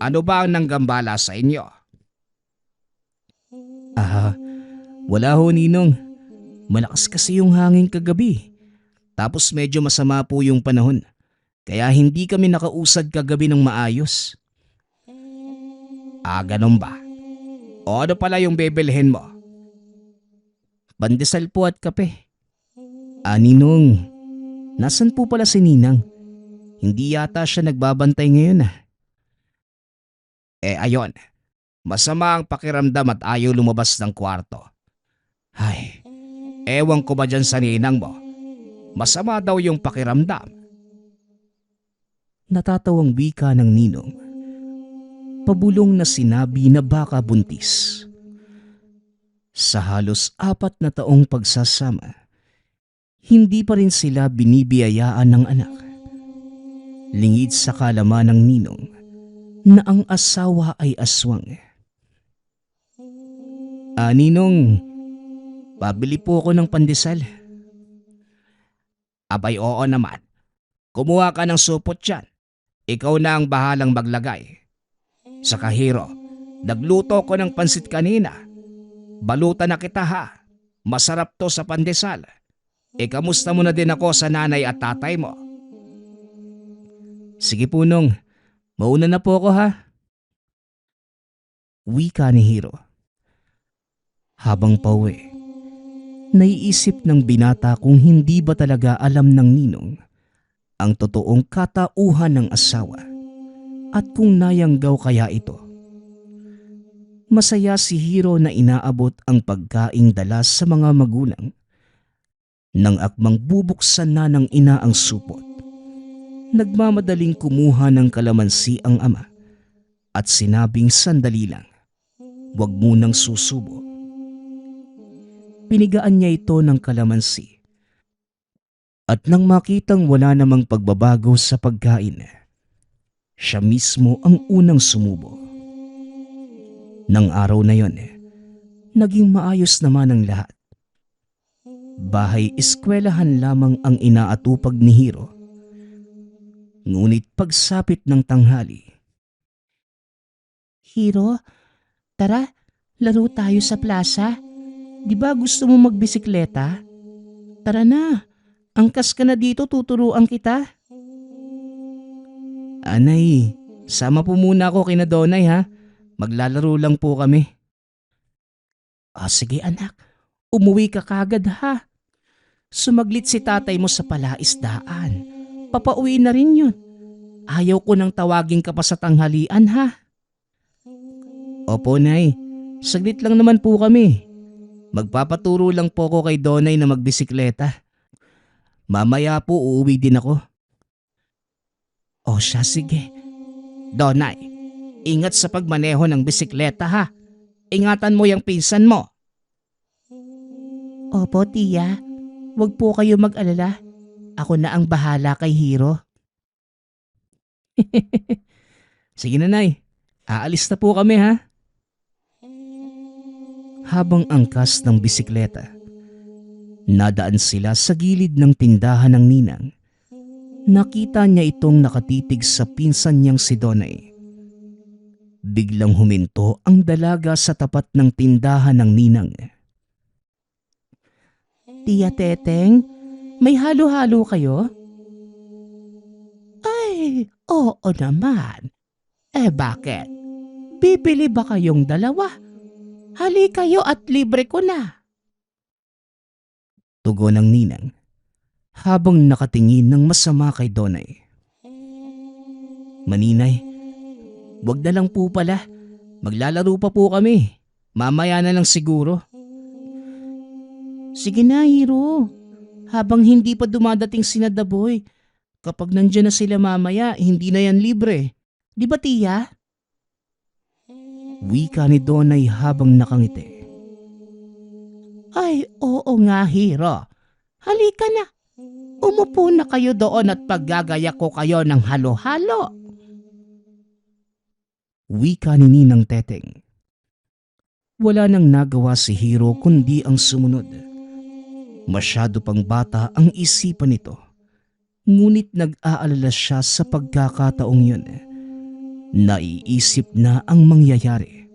Ano ba ang nanggambala sa inyo? Wala ho, Ninong. Malakas kasi yung hangin kagabi. Tapos medyo masama po yung panahon. Kaya hindi kami nakausad kagabi ng maayos. Ah, ganun ba? O ano pala yung bibilhin mo? Pandesal po at kape. Ninong, nasan po pala si Ninang? Hindi yata siya nagbabantay ngayon Eh ayon, masama ang pakiramdam at ayaw lumabas ng kwarto. Ay, ewan ko ba dyan sa ninang mo? Masama daw yung pakiramdam. Natatawang wika ng ninong. Pabulong na sinabi na baka buntis. Sa halos 4 na taong pagsasama, hindi pa rin sila binibiyayaan ng anak. Lingid sa kalaman ng ninong na ang asawa ay aswang. Ninong, pabili po ako ng pandesal. Abay oo naman. Kumuha ka ng supot dyan. Ikaw na ang bahalang maglagay. Saka Hiro, nagluto ko ng pansit kanina. Balutan na kita ha. Masarap to sa pandesal. Kamusta mo na din ako sa nanay at tatay mo? Sige po, Nong. Mauna na po ako ha. Wika ni Hiro. Habang pauwi, naiisip ng binata kung hindi ba talaga alam ng ninong ang totoong katauhan ng asawa at kung nayanggaw kaya ito. Masaya si Hiro na inaabot ang pagkaing dala sa mga magulang. Nang akmang bubuksan na ng ina ang supot, nagmamadaling kumuha ng kalamansi ang ama at sinabing sandali lang, huwag munang susubo. Pinigaan niya ito ng kalamansi. At nang makitang wala namang pagbabago sa pagkain, siya mismo ang unang sumubo. Nang araw na yon, naging maayos naman ang lahat. Bahay-eskwelahan lamang ang inaatupag ni Hiro. Ngunit pagsapit ng tanghali, Hiro, tara, laro tayo sa plaza. Di ba gusto mo magbisikleta? Tara na, angkas ka na dito, tuturuan kita. Anay, sama po muna ako kina Donay ha. Maglalaro lang po kami. Sige anak, umuwi ka kagad ha. Sumaglit si tatay mo sa palaisdaan. Papauwi na rin yun. Ayaw ko nang tawagin ka pa sa tanghalian ha. Opo, Nay. Saglit lang naman po kami. Magpapaturo lang po ko kay Donay na magbisikleta. Mamaya po uuwi din ako. O siya, sige. Donay, ingat sa pagmaneho ng bisikleta ha. Ingatan mo yung pinsan mo. Opo, tiya. Huwag po kayo mag-alala. Ako na ang bahala kay Hiro. Sige na, Nay. Aalis na po kami ha. Habang angkas ng bisikleta, Nadaan sila sa gilid ng tindahan ng ninang. Nakita niya itong nakatitig sa pinsan niyang si Donay. Biglang huminto ang dalaga sa tapat ng tindahan ng ninang. Tia Teteng, may halo-halo kayo? Ay, oo naman. Bakit? Bibili ba kayong dalawa? Hali kayo at libre ko na. Tugon ng ninang habang nakatingin ng masama kay Donay. Maninay, wag na lang po pala. Maglalaro pa po kami. Mamaya na lang siguro. Sige na, Hiro. Habang hindi pa dumadating sina Daboy, kapag nandyan na sila mamaya, hindi na yan libre. Di ba, Tia? Wika ni Donay habang nakangiti. Ay, oo nga, Hiro. Halika na. Umupo na kayo doon at paggagaya ko kayo ng halo-halo. Wika ni Ninang Teteng. Wala nang nagawa si Hiro kundi ang sumunod. Masyado pang bata ang isipan nito. Ngunit nag-aalala siya sa pagkakataong yun. Naiisip na ang mangyayari.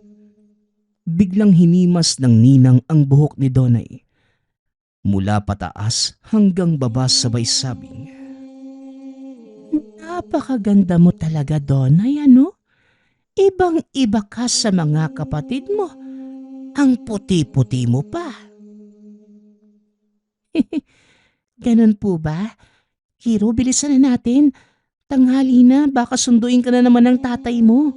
Biglang hinimas ng ninang ang buhok ni Donay. Mula pataas hanggang baba sabay sabing. Napakaganda mo talaga, Donay, ano? Ibang-iba ka sa mga kapatid mo. Ang puti-puti mo pa. Ganun po ba? Hiro, bilisan na natin. Tanghali na, baka sunduin ka na naman ng tatay mo.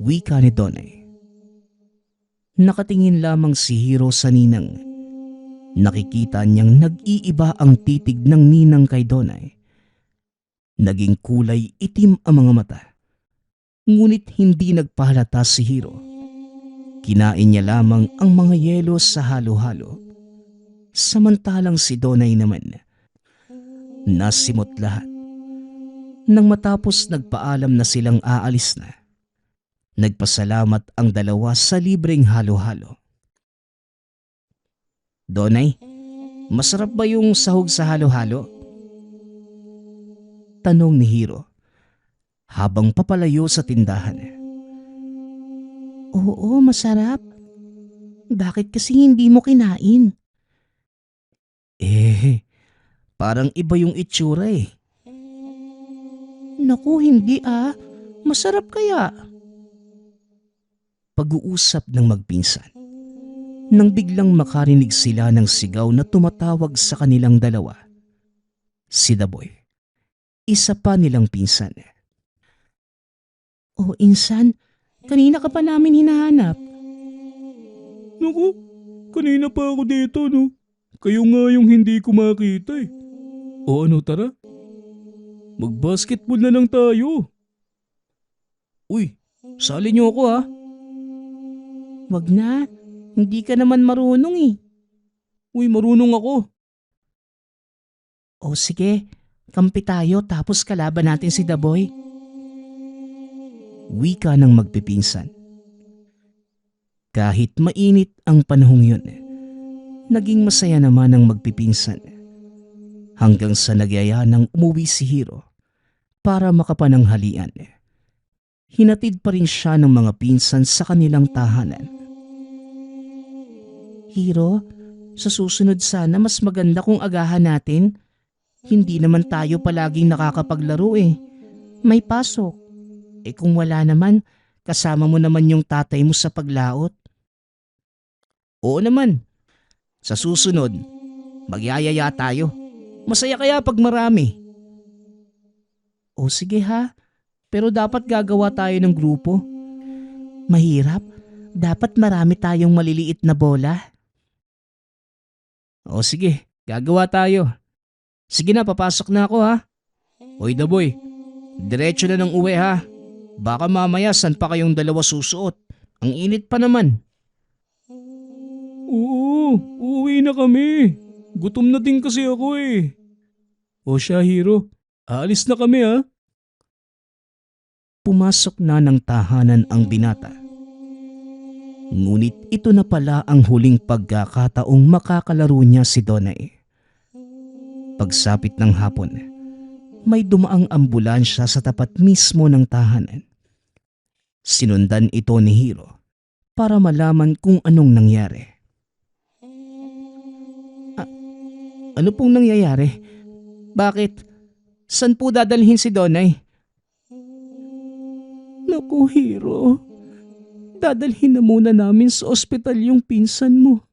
Wika ni Donay. Nakatingin lamang si Hiro sa ninang. Nakikita niyang nag-iiba ang titig ng ninang kay Donay. Naging kulay itim ang mga mata. Ngunit hindi nagpahalata si Hiro. Kinain niya lamang ang mga yelo sa halo-halo. Samantalang si Donay naman, nasimot lahat. Nang matapos nagpaalam na silang aalis na, nagpasalamat ang dalawa sa libreng halo-halo. Donay, masarap ba yung sahog sa halo-halo? Tanong ni Hiro habang papalayo sa tindahan. Oo, masarap. Bakit kasi hindi mo kinain? Parang iba yung itsura eh. Naku, hindi ah. Masarap kaya. Pag-uusap ng magpinsan. Nang biglang makarinig sila ng sigaw na tumatawag sa kanilang dalawa. Si Daboy, isa pa nilang pinsan. Oh, Insan, kanina ka pa namin hinahanap. Naku, kanina pa ako dito, no? Kayo nga yung hindi ko makita eh. O ano, tara? Mag-basketball na lang tayo. Uy, sali niyo ako ha. Wag na, hindi ka naman marunong eh. Uy, marunong ako. O sige, kampi tayo tapos kalaban natin si Daboy. Wika ng magpipinsan. Kahit mainit ang panahong yun, naging masaya naman ang magpipinsan. Hanggang sa nagyaya nang umuwi si Hiro para makapananghalian. Hinatid pa rin siya ng mga pinsan sa kanilang tahanan. Hiro, sa susunod sana mas maganda kung agahan natin. Hindi naman tayo palaging nakakapaglaro eh. May pasok. Kung wala naman, kasama mo naman yung tatay mo sa paglaot. Oo naman. Sa susunod, magyayaya tayo. Masaya kaya pag marami. O sige ha, pero dapat gagawa tayo ng grupo. Mahirap, dapat marami tayong maliliit na bola. O sige, gagawa tayo. Sige na, papasok na ako ha. Hoy Daboy, diretso na ng uwi ha. Baka mamaya san pa kayong dalawa susuot. Ang init pa naman. Oo, uuwi na kami. Gutom na din kasi ako eh. O siya, Hiro, aalis na kami ha. Pumasok na ng tahanan ang binata. Ngunit ito na pala ang huling pagkakataong makakalaro niya si Donay. Pagsapit ng hapon, may dumaang ambulansya sa tapat mismo ng tahanan. Sinundan ito ni Hiro para malaman kung anong nangyari. Ano pong nangyayari? Bakit? San po dadalhin si Donay? Naku, Hiro. Dadalhin na muna namin sa ospital yung pinsan mo.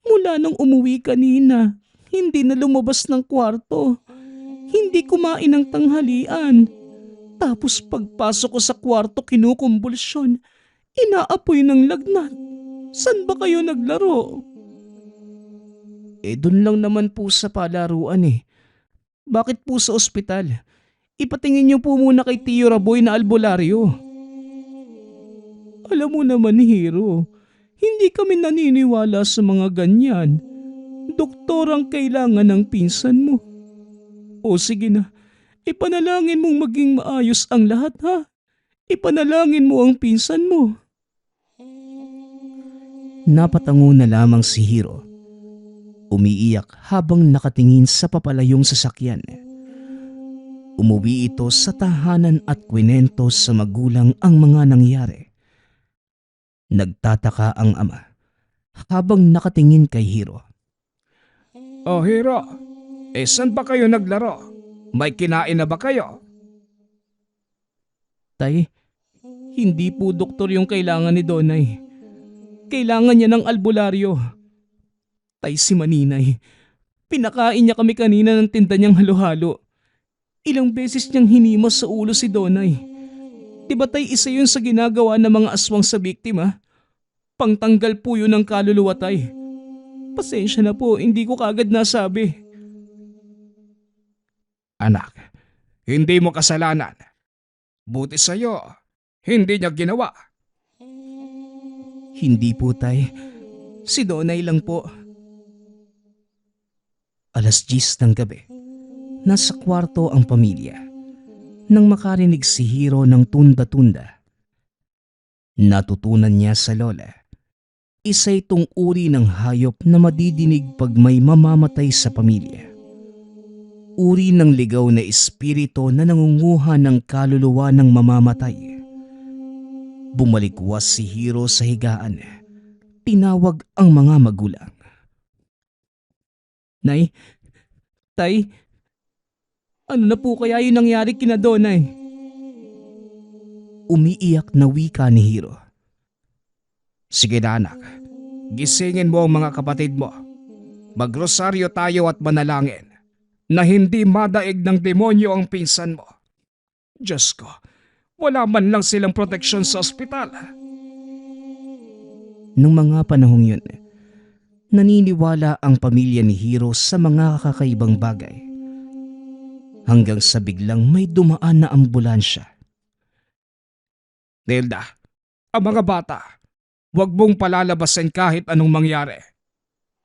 Mula nung umuwi kanina, hindi na lumabas ng kwarto. Hindi kumain ng tanghalian. Tapos pagpasok ko sa kwarto kinukumbulsyon. Inaapoy ng lagnat. San ba kayo naglaro? Dun lang naman po sa palaruan eh. Bakit po sa ospital? Ipatingin niyo po muna kay Tio Raboy na albularyo. Alam mo naman, Hiro, hindi kami naniniwala sa mga ganyan. Doktor ang kailangan ng pinsan mo. O sige na, ipanalangin mong maging maayos ang lahat ha. Ipanalangin mo ang pinsan mo. Napatango na lamang si Hiro. Umiiyak habang nakatingin sa papalayong sasakyan. Umuwi ito sa tahanan at kwinento sa magulang ang mga nangyari. Nagtataka ang ama habang nakatingin kay Hiro. Oh, Hiro, saan ba kayo naglaro? May kinain na ba kayo? Tay, hindi po doktor yung kailangan ni Donay. Kailangan niya ng albularyo. Tay, si Maninay. Pinakain niya kami kanina ng tinda niyang halo-halo. Ilang beses niyang hinimas sa ulo si Donay. Diba tay, isa yun sa ginagawa ng mga aswang sa biktima? Pangtanggal po yun ng kaluluwa tay. Pasensya na po, hindi ko kagad nasabi. Anak, hindi mo kasalanan. Buti sa'yo, hindi niya ginawa. Hindi po tay. Si Donay lang po. 10:00 ng gabi. Nasa kwarto ang pamilya nang makarinig si Hiro ng tunda-tunda. Natutunan niya sa lola. Isa itong uri ng hayop na madidinig pag may mamamatay sa pamilya. Uri ng ligaw na espiritu na nangunguha ng kaluluwa ng mamamatay. Bumalikwas si Hiro sa higaan. Tinawag ang mga magulang. Nay, tay, ano na po kaya yung nangyari kina Donay? Umiiyak na wika ni Hiro. Sige na anak, gisingin mo ang mga kapatid mo. Magrosaryo tayo at manalangin na hindi madaig ng demonyo ang pinsan mo. Diyos ko, wala man lang silang proteksyon sa ospital. Nung mga panahong yun, naniniwala ang pamilya ni Hiro sa mga kakaibang bagay. Hanggang sa biglang may dumaan na ambulansya. Nelda, ang mga bata, huwag mong palalabasin kahit anong mangyari.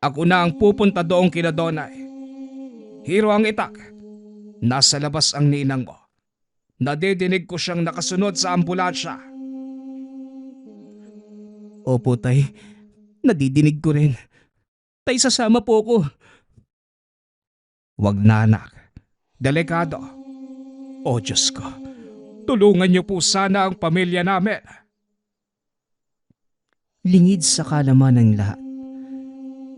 Ako na ang pupunta doong kina Donay. Hiro ang itak. Nasa labas ang ninang mo. Nadidinig ko siyang nakasunod sa ambulansya. Opo tay, nadidinig ko rin. Tay, sasama po ko. Huwag na anak. Delikado. O Diyos ko, tulungan niyo po sana ang pamilya namin. Lingid sa kalaman ng lahat.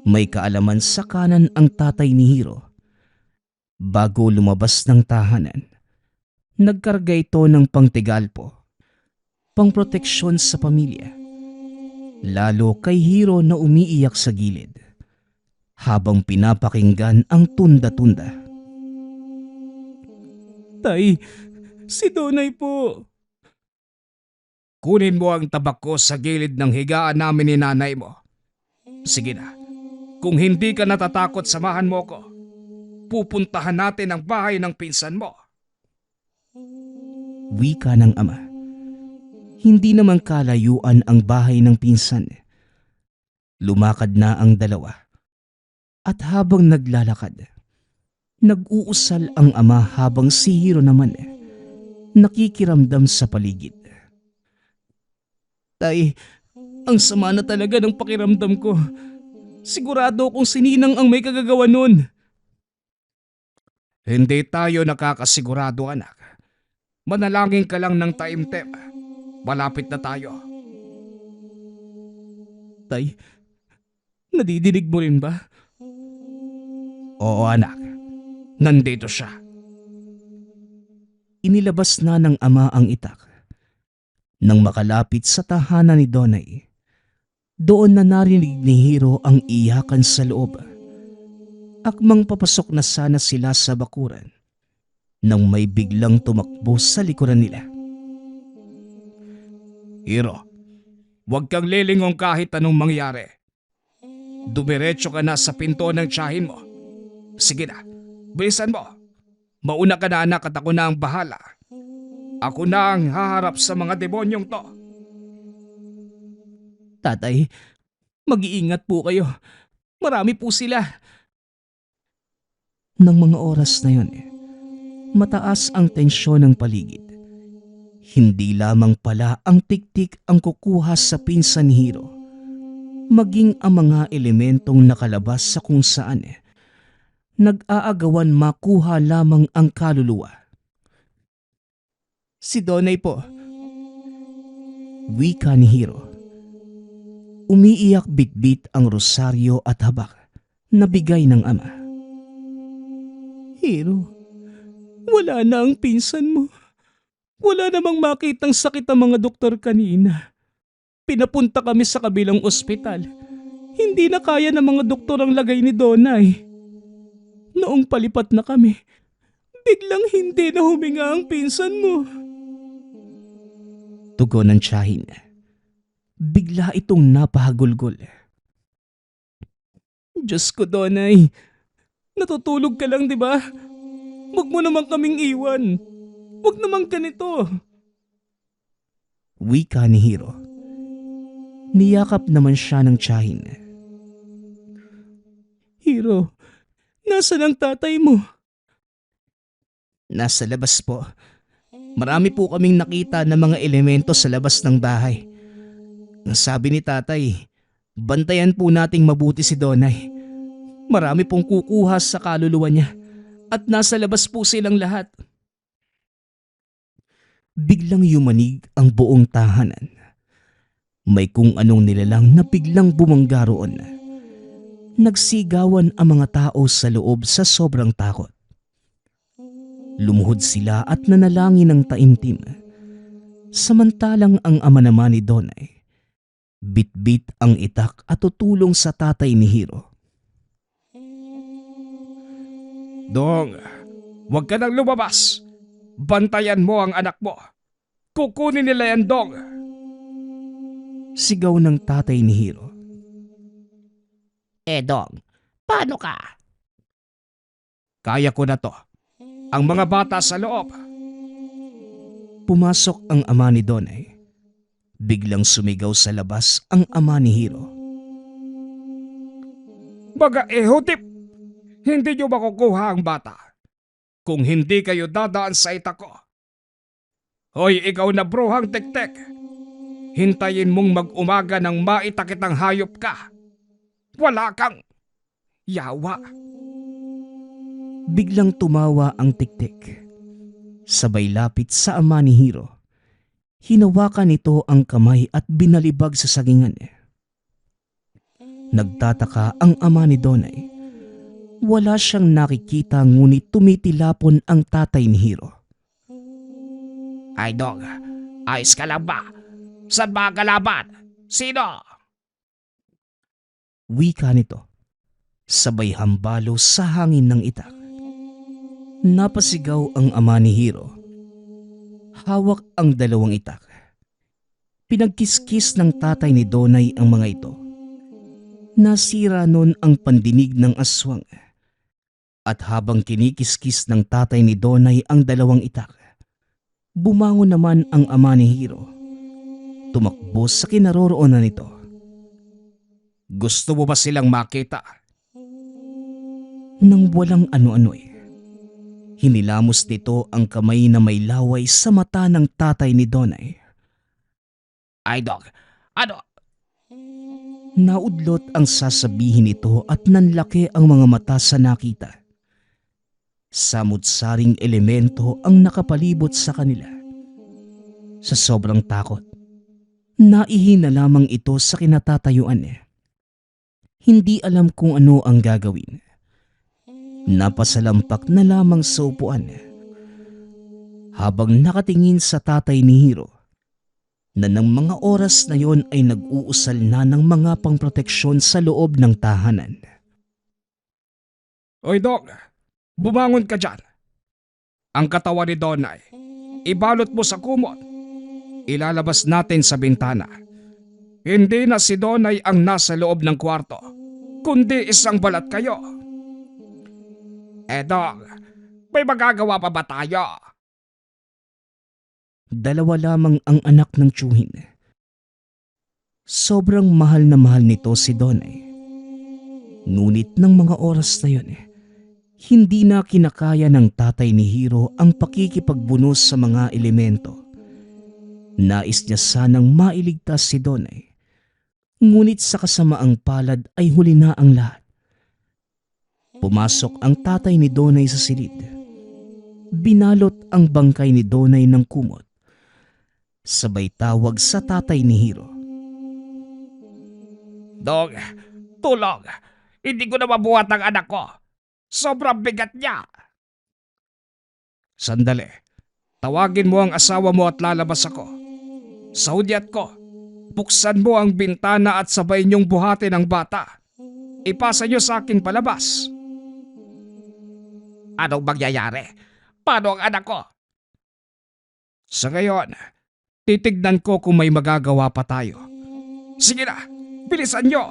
May kaalaman sa kanan ang tatay ni Hiro. Bago lumabas ng tahanan, nagkarga ito ng pangtigalpo, pangproteksyon sa pamilya. Lalo kay Hiro na umiiyak sa gilid, habang pinapakinggan ang tunda-tunda. Tay, si Donay po. Kunin mo ang tabak ko sa gilid ng higaan namin ni nanay mo. Sige na, kung hindi ka natatakot samahan mo ko. Pupuntahan natin ang bahay ng pinsan mo. Wika ng ama. Hindi naman kalayuan ang bahay ng pinsan. Lumakad na ang dalawa. At habang naglalakad, nag-uusal ang ama habang si Hiro naman nakikiramdam sa paligid. Tay, Ang sama na talaga ng pakiramdam ko. Sigurado akong si Ninang ang may kagagawa nun. Hindi tayo nakakasigurado, anak. Manalangin ka lang ng taimtim. Malapit na tayo. Tay, nadidinig mo rin ba? Oo, anak. Nandito siya. Inilabas na ng ama ang itak. Nang makalapit sa tahanan ni Donay, doon na narinig ni Hiro ang iyakan sa loob. Akmang papasok na sana sila sa bakuran nang may biglang tumakbo sa likuran nila. Hiro, huwag kang lilingong kahit anong mangyari. Dumiretso ka na sa pinto ng tiyahin mo. Sige na, bilisan mo. Mauna ka na, anak, at ako na ang bahala. Ako na ang haharap sa mga demonyong to. Tatay, mag-iingat po kayo. Marami po sila. Nang mga oras na yun, mataas ang tensyon ng paligid. Hindi lamang pala ang tiktik ang kukuha sa pinsan ni Hiro, maging ang mga elementong nakalabas sa kung saan nag-aagawan makuha lamang ang kaluluwa. Si Donay po. Wika ni Hiro. Umiiyak bitbit ang rosaryo at habak na bigay ng ama. Hiro, wala na ang pinsan mo. Wala namang makitang sakit ang mga doktor kanina. Pinapunta kami sa kabilang ospital. Hindi na kaya ng mga doktor ang lagay ni Donay. Noong palipat na kami, biglang hindi na huminga ang pinsan mo. Tugon ng tiyahin. Bigla itong napahagulgol. Diyos ko, Donay. Natutulog ka lang, di ba? Huwag mo naman kaming iwan. Huwag naman ganito. Wika ni Hiro. Niyakap naman siya ng tiyahin. Hiro, nasaan ang tatay mo? Nasa labas po. Marami po kaming nakita ng mga elemento sa labas ng bahay. Sabi ni tatay, bantayan po nating mabuti si Donay. Marami pong kukuha sa kaluluwa niya at nasa labas po silang lahat. Biglang yumanig ang buong tahanan. May kung anong nilalang na biglang bumangga roon. Nagsigawan ang mga tao sa loob sa sobrang takot. Lumuhod sila at nanalangin ng taimtim. Samantalang ang ama naman ni Donay, bitbit ang itak at tutulong sa tatay ni Hiro. Dong, huwag ka nang lumabas. Bantayan mo ang anak mo. Kukunin nila yan, Dong. Sigaw ng tatay ni Hiro. Dong, paano ka? Kaya ko na to. Ang mga bata sa loob. Pumasok ang ama ni Donay. Biglang sumigaw sa labas ang ama ni Hiro. Mga ehotip, hindi nyo makukuha ang bata kung hindi kayo dadaan sa itak ko. Hoy, ikaw na bruhang tek-tek. Hintayin mong mag-umaga nang maitakitang hayop ka. Wala kang yawa. Biglang tumawa ang tiktik. Sabay lapit sa ama ni Hiro. Hinawakan nito ang kamay at binalibag sa sagingan. Nagtataka ang ama ni Donay. Wala siyang nakikita ngunit tumitilapon ang tatay ni Hiro. Ay, Dong, ayos ka lang ba? Saan ba ang kalaban? Sino? Wika nito. Sabay hambalo sa hangin ng itak. Napasigaw ang ama ni Hiro. Hawak ang dalawang itak. Pinagkiskis ng tatay ni Donay ang mga ito. Nasira nun ang pandinig ng aswang. At habang kinikiskis ng tatay ni Donay ang dalawang itak, bumangon naman ang ama ni Hiro. Tumakbo sa kinaroroonan nito. Gusto mo ba silang makita? Nang walang ano-ano hinilamos nito ang kamay na may laway sa mata ng tatay ni Donay. Ay, Dong, Naudlot ang sasabihin nito at nanlaki ang mga mata sa nakita. Samut-saring elemento ang nakapalibot sa kanila. Sa sobrang takot, naihina lamang ito sa kinatatayuan niya. Hindi alam kung ano ang gagawin. Napasalampak na lamang sa upuan habang nakatingin sa tatay ni Hiro na ng mga oras na yon ay nag-uusal na ng mga pangproteksyon sa loob ng tahanan. Oy Dong, bumangon ka dyan. Ang katawan ni Donay, ibalot mo sa kumot. Ilalabas natin sa bintana. Hindi na si Donay ang nasa loob ng kwarto, kundi isang balat kayo. Dong, may magagawa pa ba tayo? Dalawa lamang ang anak ng tiyuhin. Sobrang mahal na mahal nito si Donay. Ngunit ng mga oras na yun, hindi na kinakaya ng tatay ni Hiro ang pakikipagbunos sa mga elemento. Nais niya sanang mailigtas si Donay. Ngunit sa kasamaang palad ay huli na ang lahat. Pumasok ang tatay ni Donay sa silid. Binalot ang bangkay ni Donay ng kumot. Sabay tawag sa tatay ni Hiro. Dong, tulong. Hindi ko na mabuhat ang anak ko. Sobrang bigat niya. Sandali. Tawagin mo ang asawa mo at lalabas ako. Sa hudyat ko, buksan mo ang bintana at sabay niyong buhatin ang bata. Ipasa niyo sa akin palabas. Anong mangyayari? Paano ang anak ko? Sa ngayon, titignan ko kung may magagawa pa tayo. Sige na, bilisan niyo!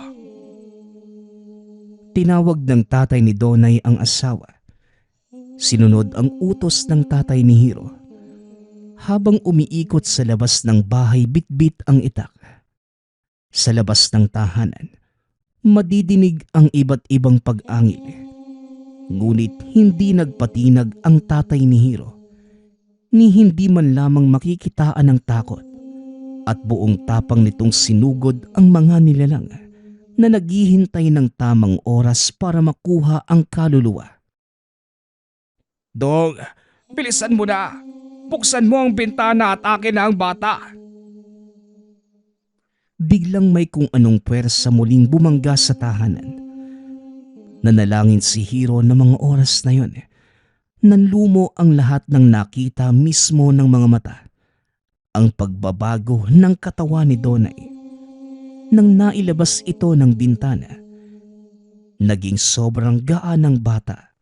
Tinawag ng tatay ni Donay ang asawa. Sinunod ang utos ng tatay ni Hiro. Habang umiikot sa labas ng bahay, bitbit ang itak. Sa labas ng tahanan, madidinig ang iba't ibang pag-angil. Ngunit hindi nagpatinag ang tatay ni Hiro, ni hindi man lamang makikitaan ng takot, at buong tapang nitong sinugod ang mga nilalang na naghihintay ng tamang oras para makuha ang kaluluwa. Dong, bilisan mo na! Buksan mo ang bintana at akin na ang bata! Biglang may kung anong puwersa muling bumangga sa tahanan. Nanalangin si Hiro na mga oras na yon. Nanlumo ang lahat ng nakita mismo ng mga mata. Ang pagbabago ng katawan ni Donay. Nang nailabas ito ng bintana, naging sobrang gaan ng bata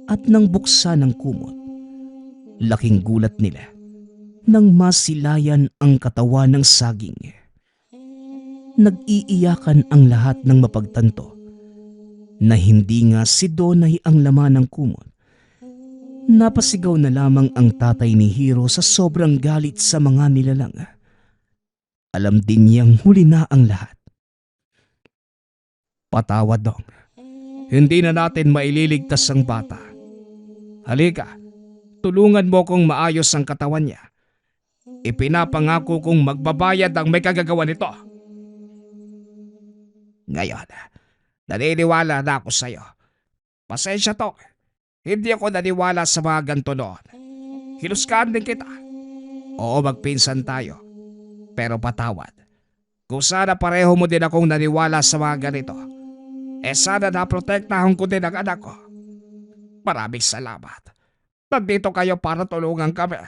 at nang buksan ng kumot. Laking gulat nila nang masilayan ang katawan ng saging. Nag-iiyakan ang lahat ng mapagtanto na hindi nga si Donay ang laman ng kumot. Napasigaw na lamang ang tatay ni Hiro sa sobrang galit sa mga nilalang. Alam din niyang huli na ang lahat. Patawad, Dong. Hindi na natin maililigtas ang bata. Halika, tulungan mo kong maayos ang katawan niya. Ipinapangako kong magbabayad ang may kagagawa nito. Ngayon, naniniwala na ako sa'yo. Pasensya, Tong. Hindi ako naniwala sa mga ganito noon. Hiluskaan din kita. Oo, magpinsan tayo. Pero patawad. Kung sana pareho mo din akong naniwala sa mga ganito, sana naprotektahan ko din ang anak ko. Maraming salamat. Nandito kayo para tulungan kami.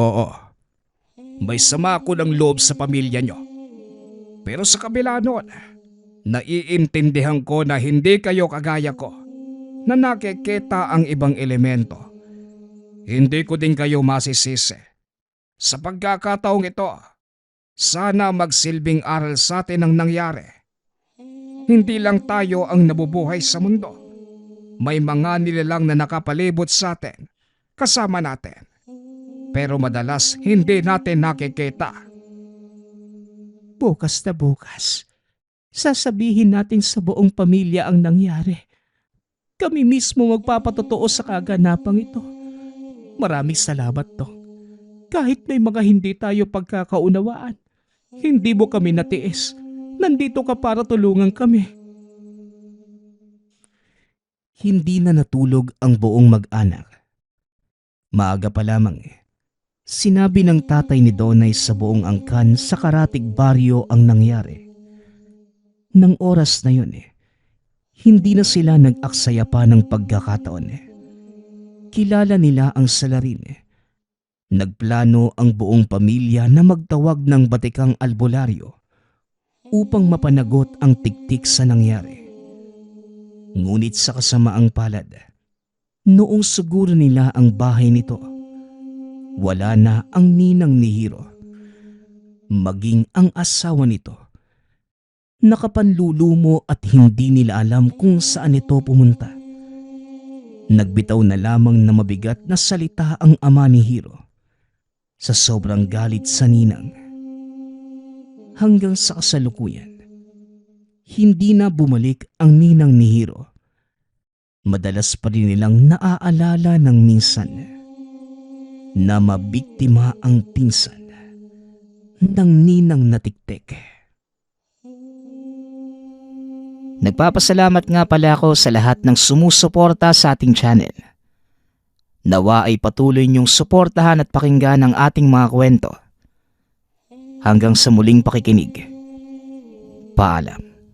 Oo. May sama ako ng loob sa pamilya nyo. Pero sa kabila noon, naiintindihan ko na hindi kayo kagaya ko, na nakikita ang ibang elemento. Hindi ko din kayo masisisi. Sa pagkakataong ito, sana magsilbing aral sa atin ang nangyari. Hindi lang tayo ang nabubuhay sa mundo. May mga nilalang na nakapalibot sa atin, kasama natin. Pero madalas hindi natin nakikita. Bukas na bukas, sasabihin natin sa buong pamilya ang nangyari. Kami mismo magpapatotoo sa kaganapang ito. Maraming salamat, Dong. Kahit may mga hindi tayo pagkakaunawaan, Hindi mo kami natiis. Nandito ka para tulungan kami. Hindi na natulog ang buong mag-anak. Maaga pa lamang sinabi ng tatay ni Donay sa buong angkan sa karatig baryo ang nangyari. Nang oras na yun hindi na sila nag-aksaya pa ng pagkakataon. Kilala nila ang salarin. Nagplano ang buong pamilya na magtawag ng batikang albularyo upang mapanagot ang tiktik sa nangyari. Ngunit sa kasamaang palad, noong siguro nila ang bahay nito, wala na ang ninang ni Hiro. Maging ang asawa nito, nakapanlulumo at hindi nila alam kung saan ito pumunta. Nagbitaw na lamang na mabigat na salita ang ama ni Hiro sa sobrang galit sa ninang. Hanggang sa kasalukuyan, hindi na bumalik ang ninang ni Hiro. Madalas pa rin nilang naaalala ng minsan na mabiktima ang pinsan ng ninang na tiktik. Nagpapasalamat nga pala ako sa lahat ng sumusuporta sa ating channel. Nawa ay patuloy niyong suportahan at pakinggan ang ating mga kwento. Hanggang sa muling pakikinig. Paalam.